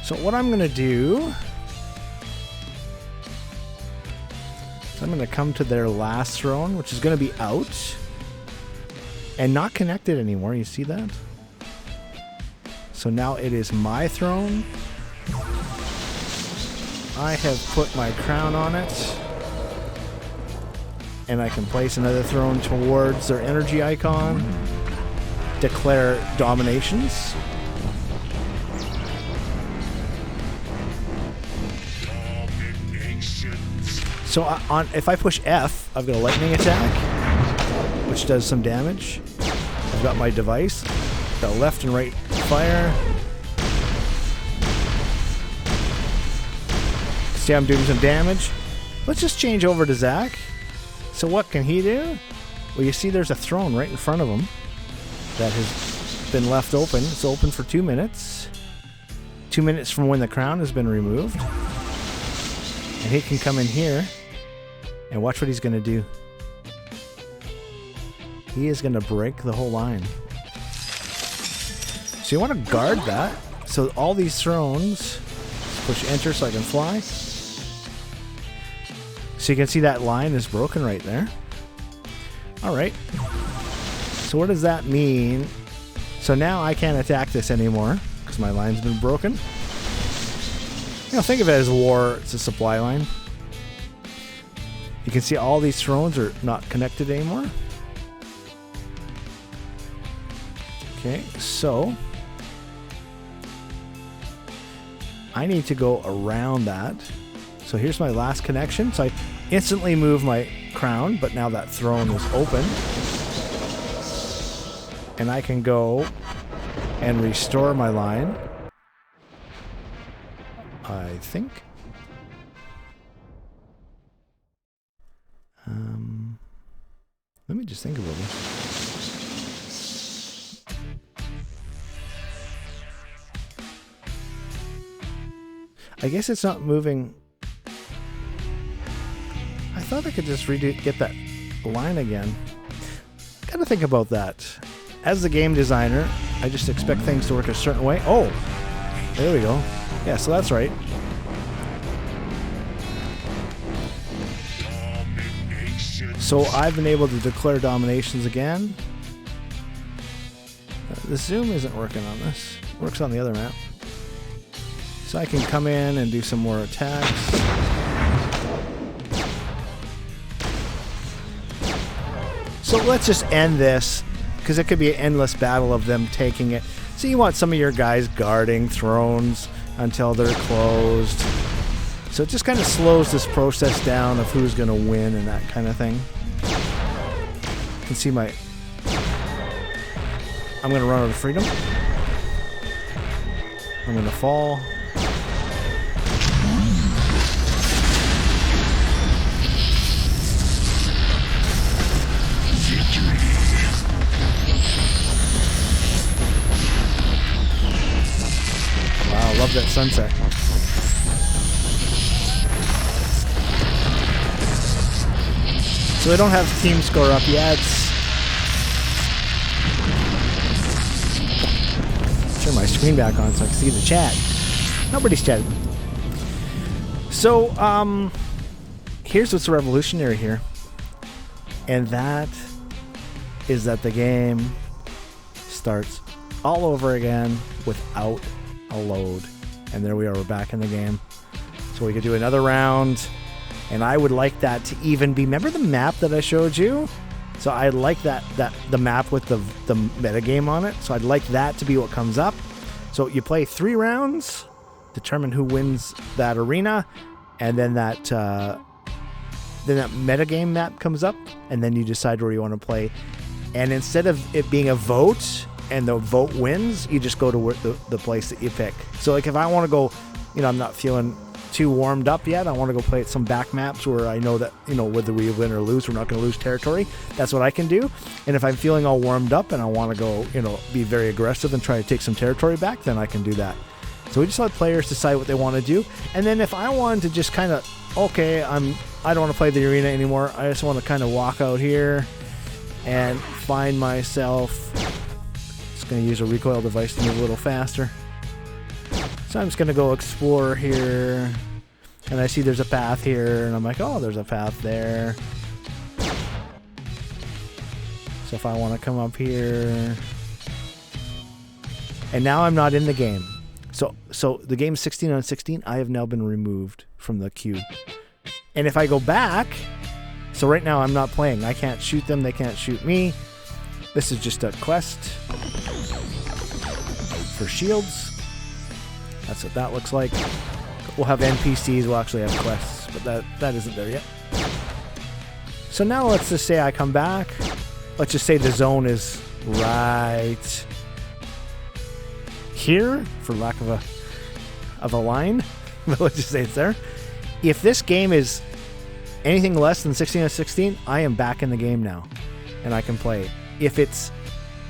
So what I'm going to do, I'm going to come to their last throne, which is going to be out and not connected anymore. You see that? So now it is my throne. I have put my crown on it, and I can place another throne towards their energy icon, declare dominations. So if I push F, I've got a lightning attack, which does some damage. I've got my device, got left and right fire. See, I'm doing some damage. Let's just change over to Zach. So what can he do? Well, you see there's a throne right in front of him that has been left open. It's open for 2 minutes. 2 minutes from when the crown has been removed. And he can come in here and watch what he's going to do. he is going to break the whole line. So you want to guard that. So all these thrones, push enter so I can fly. So you can see that line is broken right there. All right. So what does that mean? So now I can't attack this anymore because my line's been broken. You know, think of it as war. It's a supply line. You can see all these thrones are not connected anymore. Okay, so I need to go around that. So here's my last connection. So I instantly move my crown, but now that throne is open. And I can go and restore my line. I think. Let me just think about this. I guess it's not moving. I thought I could just get that line again. Gotta think about that. As the game designer, I just expect things to work a certain way. Oh, there we go. Yeah, so that's right. So I've been able to declare dominations again. The zoom isn't working on this. It works on the other map. So I can come in and do some more attacks. So let's just end this, because it could be an endless battle of them taking it. So you want some of your guys guarding thrones until they're closed. So it just kind of slows this process down of who's going to win and that kind of thing. You can see my... I'm going to run out of freedom. I'm going to fall. Wow, I love that sunset. So I don't have team score up yet. Turn my screen back on so I can see the chat. Nobody's chatting. So, here's what's revolutionary here. And that is that the game starts all over again without a load. And there we are, we're back in the game. So we could do another round. And I would like that to even be... Remember the map that I showed you? So I like that the map with the metagame on it. So I'd like that to be what comes up. So you play 3 rounds, determine who wins that arena, and then that metagame map comes up, and then you decide where you want to play. And instead of it being a vote, and the vote wins, you just go to where the place that you pick. So like if I want to go, you know, I'm not feeling too warmed up yet, I want to go play at some back maps where I know that, you know, whether we win or lose, we're not going to lose territory. That's what I can do. And if I'm feeling all warmed up and I want to go, you know, be very aggressive and try to take some territory back, then I can do that. So we just let players decide what they want to do. And then if I wanted to just kind of, okay, I don't want to play the arena anymore, I just want to kind of walk out here and find myself, just going to use a recoil device to move a little faster. So I'm just going to go explore here, and I see there's a path here, and I'm like, oh, there's a path there. So if I want to come up here, and now I'm not in the game. So the game's 16 on 16, I have now been removed from the queue. And if I go back, so right now I'm not playing. I can't shoot them, they can't shoot me. This is just a quest for shields. That's what that looks like. We'll have NPCs, we'll actually have quests, but that isn't there yet. So now let's just say I come back. Let's just say the zone is right here, for lack of a line. But let's just say it's there. If this game is anything less than 16 out of 16, I am back in the game now, and I can play. If it's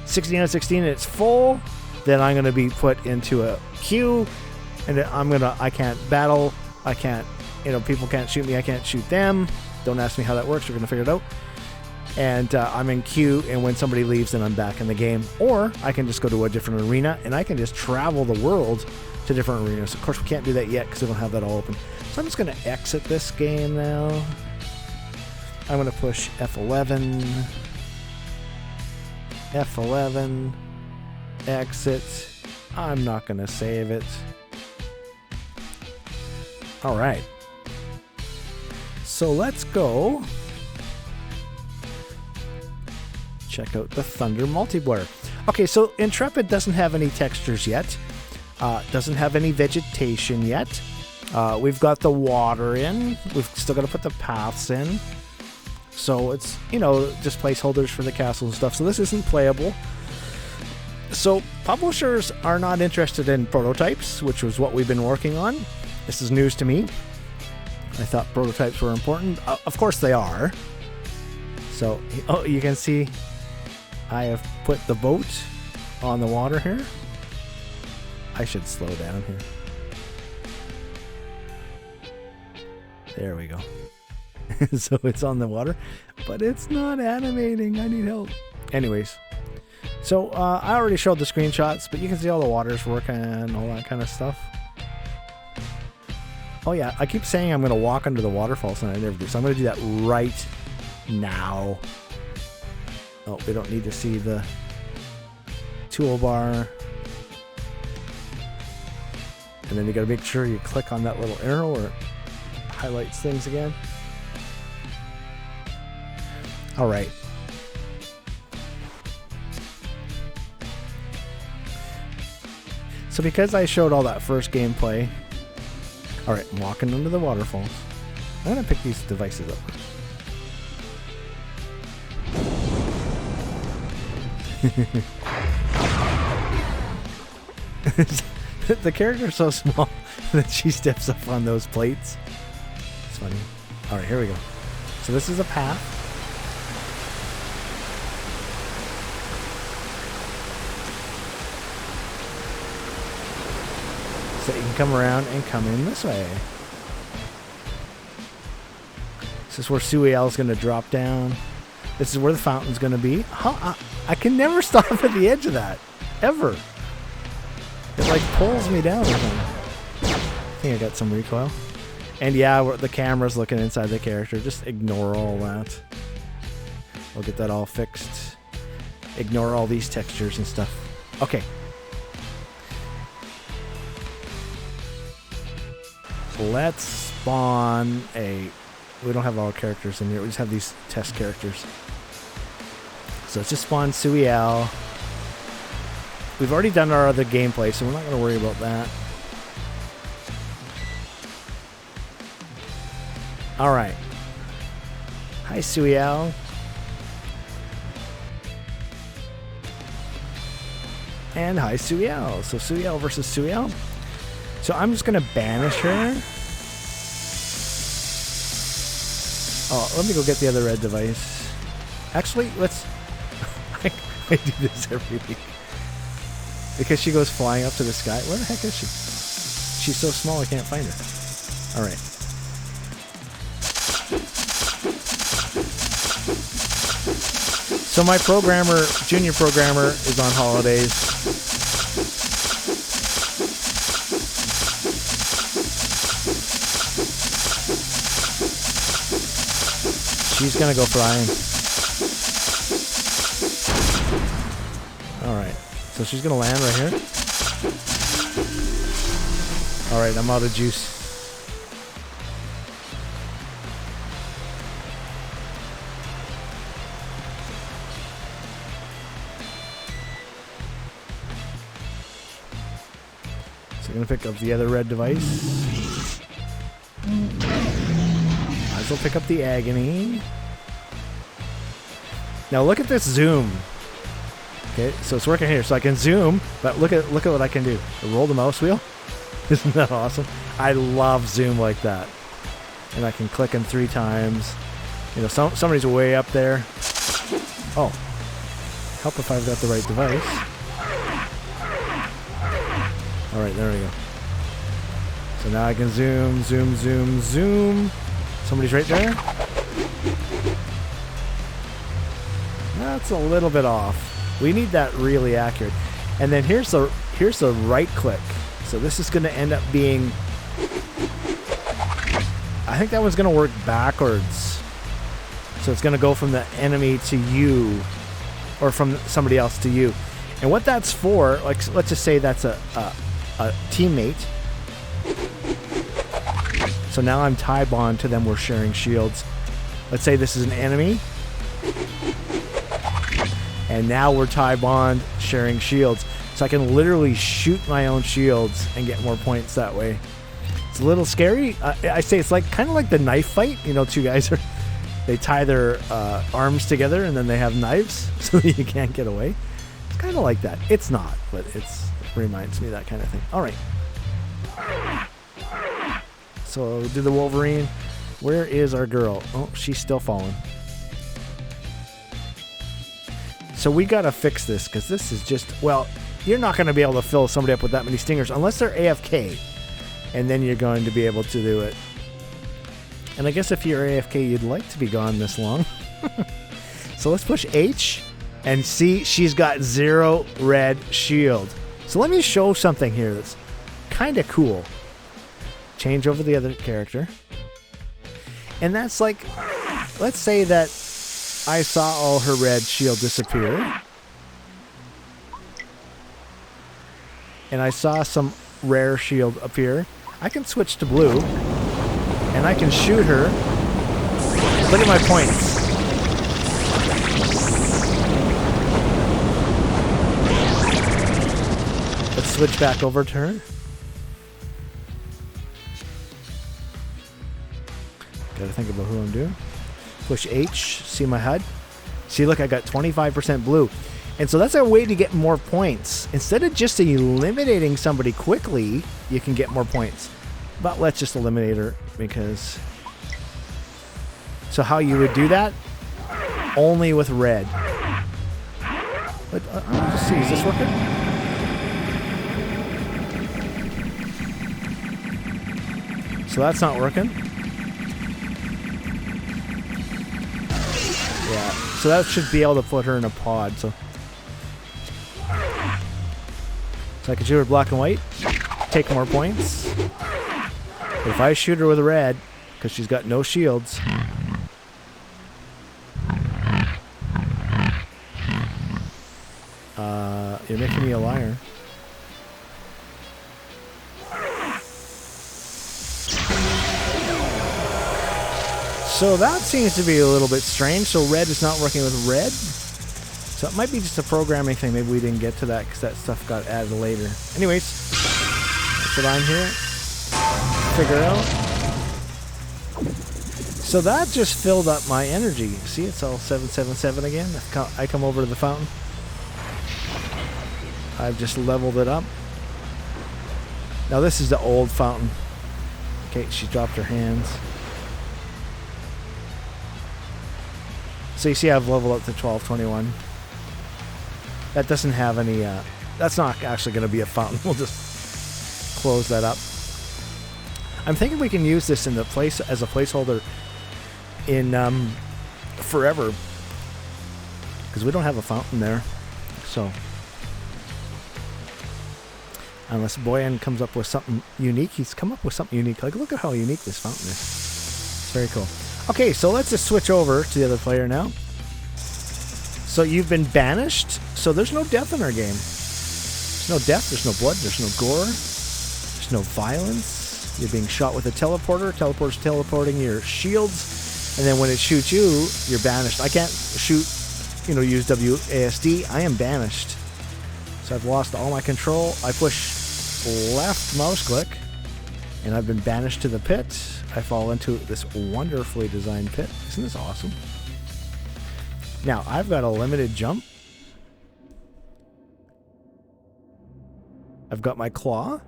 16 out of 16 and it's full, then I'm going to be put into a queue, and I can't battle, I can't, you know, people can't shoot me, I can't shoot them. Don't ask me how that works, we're going to figure it out. and I'm in queue, and when somebody leaves, then I'm back in the game. Or I can just go to a different arena, and I can just travel the world to different arenas. Of course, we can't do that yet because we don't have that all open. So I'm just going to exit this game now. I'm going to push F11. F11. Exit. I'm not going to save it. All right. So let's go check out the Thunder multiplayer. Okay, so Intrepid doesn't have any textures yet. Doesn't have any vegetation yet. We've got the water in. We've still got to put the paths in. So it's, you know, just placeholders for the castles and stuff. So this isn't playable. So publishers are not interested in prototypes, which was what we've been working on. This is news to me. I thought prototypes were important. Of course they are. So, oh, you can see I have put the boat on the water here. I should slow down here. There we go. So it's on the water, but it's not animating. I need help. Anyways, so I already showed the screenshots, but you can see all the water's working and all that kind of stuff. Oh yeah, I keep saying I'm going to walk under the waterfalls, and I never do. So I'm going to do that right now. Oh, we don't need to see the toolbar. And then you got to make sure you click on that little arrow where it highlights things again. All right. So because I showed all that first gameplay, all right, I'm walking under the waterfalls. I'm going to pick these devices up. The character's so small that she steps up on those plates. It's funny. All right, here we go. So this is a path. So you can come around and come in this way. This is where Suiel is going to drop down. This is where the fountain's going to be. I can never stop at the edge of that. Ever. It like pulls me down. I think I got some recoil. And yeah, the camera's looking inside the character. Just ignore all that. We'll get that all fixed. Ignore all these textures and stuff. Okay. Let's spawn a... We don't have all characters in here. We just have these test characters. So let's just spawn Suiel. We've already done our other gameplay, so we're not going to worry about that. Alright. Hi, Suiel. And hi, Suiel. So Suiel versus Suiel. So I'm just going to banish her. Oh, let me go get the other red device. Actually, let's... I do this every week. Because she goes flying up to the sky. Where the heck is she? She's so small I can't find her. Alright. So my programmer, junior programmer, is on holidays. She's gonna go flying. Alright. So she's gonna land right here. Alright, I'm out of juice. So I'm gonna pick up the other red device. Might as well pick up the agony. Now look at this zoom. Okay, so it's working here, so I can zoom, but look at what I can do. I roll the mouse wheel. Isn't that awesome? I love zoom like that. And I can click them 3 times. You know, somebody's way up there. Oh, help if I've got the right device. All right, there we go. So now I can zoom, zoom, zoom, zoom. Somebody's right there. That's a little bit off. We need that really accurate. And then here's the right click. So this is going to end up being... I think that one's going to work backwards. So it's going to go from the enemy to you, or from somebody else to you. And what that's for, like, let's just say that's a teammate. So now I'm tie bond to them. We're sharing shields. Let's say this is an enemy. And now we're tie bond sharing shields. So I can literally shoot my own shields and get more points that way. It's a little scary. I say it's like kind of like the knife fight. You know, two guys they tie their arms together and then they have knives so that you can't get away. It's kind of like that. It's not, but it reminds me of that kind of thing. All right. So do the Wolverine. Where is our girl? Oh, she's still falling. So we got to fix this because this is just, well, you're not going to be able to fill somebody up with that many stingers unless they're AFK. And then you're going to be able to do it. And I guess if you're AFK, you'd like to be gone this long. So let's push H and see she's got 0 red shield. So let me show something here that's kind of cool. Change over the other character. And that's like, let's say that I saw all her red shield disappear. And I saw some rare shield appear. I can switch to blue. And I can shoot her. Look at my points. Let's switch back over to her. Gotta think about who I'm doing. Push H, see my HUD. See, look, I got 25% blue. And so that's a way to get more points. Instead of just eliminating somebody quickly, you can get more points. But let's just eliminate her because... So how you would do that? Only with red. But let's see, is this working? So that's not working. Yeah, so that should be able to put her in a pod. So I can shoot her black and white, take more points. But if I shoot her with red, because she's got no shields, you're making me a liar. So that seems to be a little bit strange. So red is not working with red. So it might be just a programming thing. Maybe we didn't get to that because that stuff got added later. Anyways, that's what I'm here. Figure out. So that just filled up my energy. See, it's all 777 again. I come over to the fountain. I've just leveled it up. Now this is the old fountain. Okay, she dropped her hands. So you see I've leveled up to 1221. That doesn't have any, that's not actually going to be a fountain. We'll just close that up. I'm thinking we can use this in the place as a placeholder in forever. Because we don't have a fountain there. So, unless Boyan comes up with something unique. He's come up with something unique. Like, look at how unique this fountain is. It's very cool. Okay, so let's just switch over to the other player now. So you've been banished. So there's no death in our game. There's no death, there's no blood, there's no gore, there's no violence. You're being shot with a teleporter. Teleporter's teleporting your shields. And then when it shoots you, you're banished. I can't shoot, use WASD. I am banished. So I've lost all my control. I push left mouse click. And I've been banished to the pit. I fall into this wonderfully designed pit. Isn't this awesome? Now, I've got a limited jump. I've got my claw.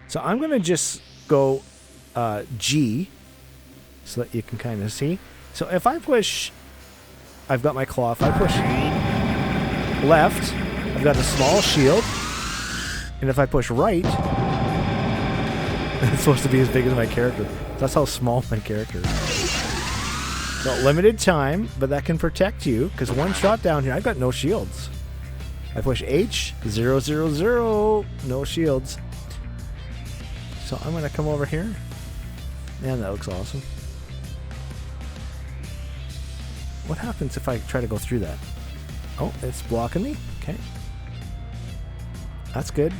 So I'm going to just go G so that you can kind of see. So if I push, I've got my claw. If I push left, I've got a small shield. And if I push right, it's supposed to be as big as my character. That's how small my character is. So limited time, but that can protect you, because one shot down here, I've got no shields. I push H, 0, 0, 0, no shields. So I'm going to come over here. Man, that looks awesome. What happens if I try to go through that? Oh, it's blocking me. Okay. That's good.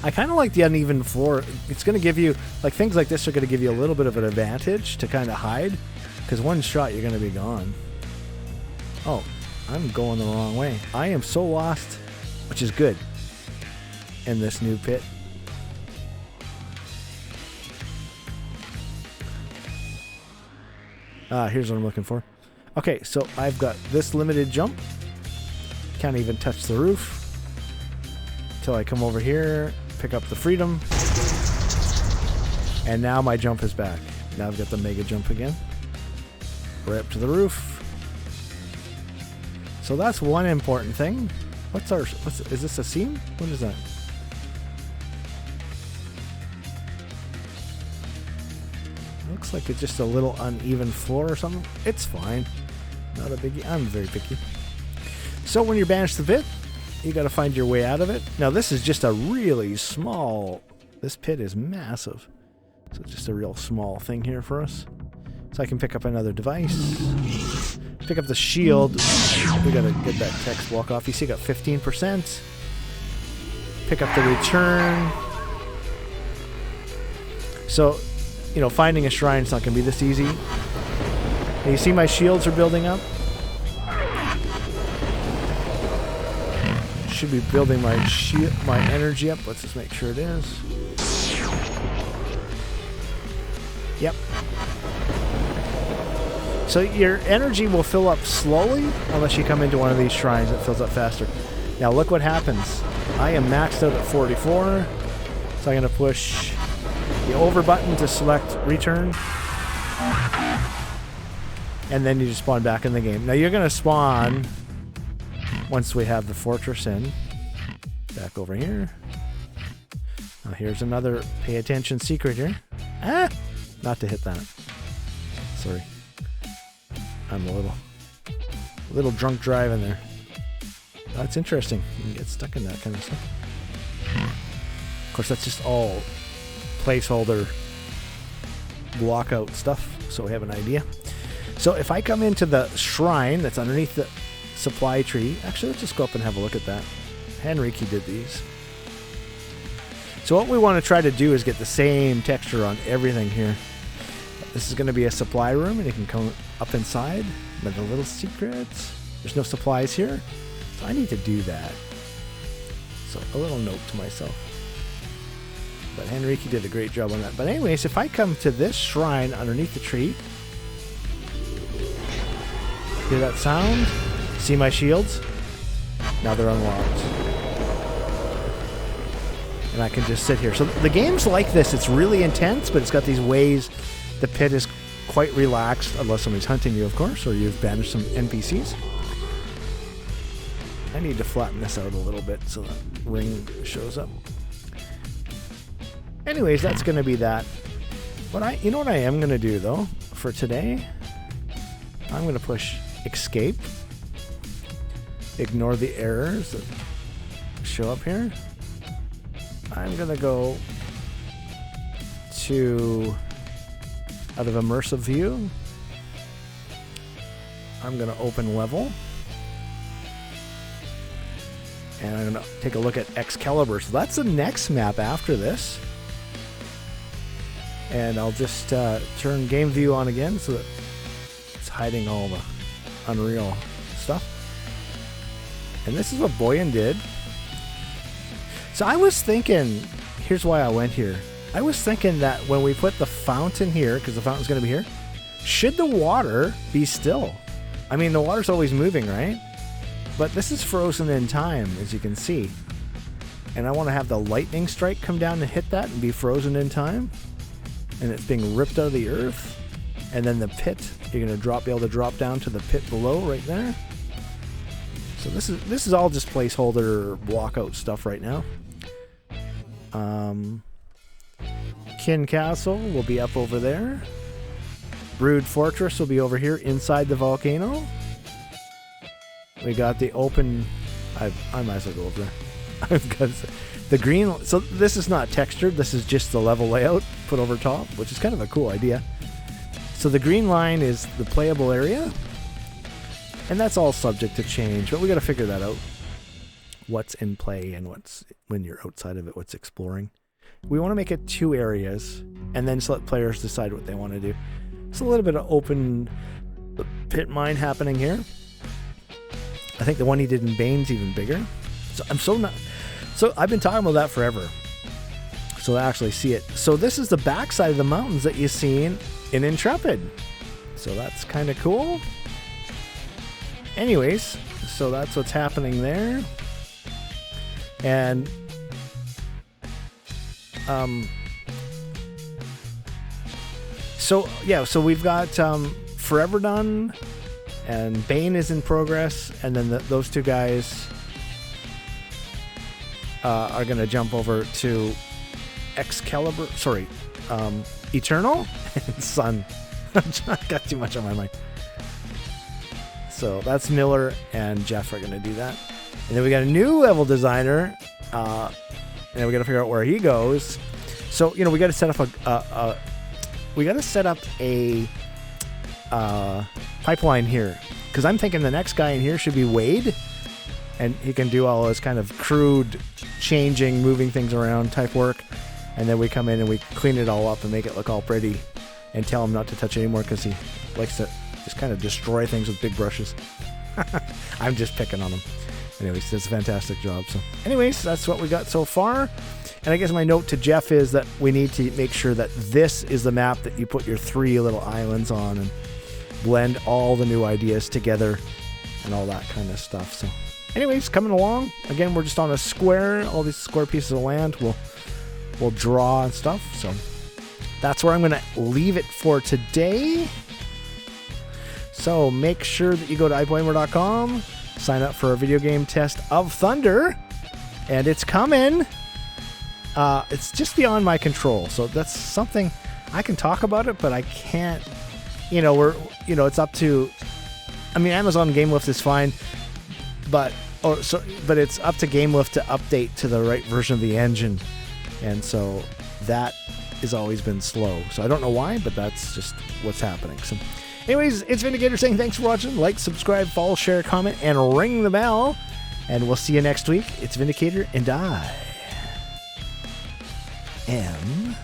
I kind of like the uneven floor. It's going to give you, like, things like this are going to give you a little bit of an advantage to kind of hide. Because one shot, you're going to be gone. Oh, I'm going the wrong way. I am so lost, which is good, in this new pit. Here's what I'm looking for. Okay, so I've got this limited jump. Can't even touch the roof. Until I come over here, pick up the freedom. And now my jump is back. Now I've got the mega jump again. Right up to the roof. So that's one important thing. Is this a seam? What is that? Looks like it's just a little uneven floor or something. It's fine. Not a biggie. I'm very picky. So when you're banished the pit, you got to find your way out of it. Now this is just a really small. This pit is massive. So it's just a real small thing here for us. So I can pick up another device. Pick up the shield. We got to get that text block off. You see, I got 15%. Pick up the return. So, you know, finding a shrine is not going to be this easy. And you see my shields are building up. Should be building my energy up. Let's just make sure it is. Yep. So your energy will fill up slowly unless you come into one of these shrines that fills up faster. Now look what happens. I am maxed out at 44. So I'm going to push the over button to select return. And then you just spawn back in the game. Now you're going to spawn once we have the fortress in. Back over here. Now here's another pay attention secret here. Ah! Not to hit that. Sorry. I'm a little drunk driving there. That's interesting. You can get stuck in that kind of stuff. Of course, that's just all placeholder block out stuff, so we have an idea. So if I come into the shrine that's underneath the supply tree, actually let's just go up and have a look at that. Henrique did these. So what we want to try to do is get the same texture on everything here. This is going to be a supply room, and you can come up inside. But the little secrets. There's no supplies here, so I need to do that. So a little note to myself. But Henrique did a great job on that. But anyways, if I come to this shrine underneath the tree, hear that sound? See my shields? Now they're unlocked. And I can just sit here. So the game's like this. It's really intense, but it's got these ways. The pit is quite relaxed, unless somebody's hunting you, of course, or you've banished some NPCs. I need to flatten this out a little bit so that ring shows up. Anyways, that's going to be that. But you know what I am going to do, though, for today? I'm going to push escape. Ignore the errors that show up here. I'm going to go to out of immersive view. I'm going to open level. And I'm going to take a look at Excalibur. So that's the next map after this. And I'll just turn game view on again so that it's hiding all the Unreal stuff. And this is what Boyan did. So I was thinking, here's why I went here. I was thinking that when we put the fountain here, because the fountain's going to be here, should the water be still? I mean, the water's always moving, right? But this is frozen in time, as you can see. And I want to have the lightning strike come down and hit that and be frozen in time. And it's being ripped out of the earth. And then the pit, you're going to be able to drop down to the pit below right there. So this is all just placeholder block-out stuff right now. Kin Castle will be up over there. Brood Fortress will be over here inside the volcano. We got the open... I might as well go over there. Because the green... So this is not textured. This is just the level layout put over top, which is kind of a cool idea. So the green line is the playable area. And that's all subject to change. But we got to figure that out. What's in play and what's... When you're outside of it, what's exploring. We want to make it 2 areas. And then just let players decide what they want to do. It's a little bit of open pit mine happening here. I think the one he did in Bane's even bigger. So I've been talking about that forever. So I actually see it. So this is the backside of the mountains that you've seen in Intrepid. So that's kind of cool. Anyways, so that's what's happening there. And so we've got Forever done, and Bane is in progress, and then those 2 guys are going to jump over to Excalibur. Sorry, Eternal and Sun. I've got too much on my mind. So that's Miller and Jeff are going to do that, and then we got a new level designer, and we got to figure out where he goes. So we got to set up a pipeline here, because I'm thinking the next guy in here should be Wade, and he can do all this kind of crude changing, moving things around type work, and then we come in and we clean it all up and make it look all pretty, and tell him not to touch it anymore because he likes to just kind of destroy things with big brushes. I'm just picking on him. Anyways, does a fantastic job. So anyways, that's what we got so far. And I guess my note to Jeff is that we need to make sure that this is the map that you put your 3 little islands on and blend all the new ideas together and all that kind of stuff. So anyways, coming along. Again, we're just on a square. All these square pieces of land we'll draw and stuff. So that's where I'm going to leave it for today. So make sure that you go to iPlayMore.com, sign up for a video game test of Thunder, and it's coming. It's just beyond my control, so that's something I can talk about it, but I can't. It's up to. I mean, Amazon GameLift is fine, but it's up to GameLift to update to the right version of the engine, and so that has always been slow. So I don't know why, but that's just what's happening. So, anyways, it's VindaCator saying thanks for watching. Like, subscribe, follow, share, comment, and ring the bell. And we'll see you next week. It's VindaCator, and I am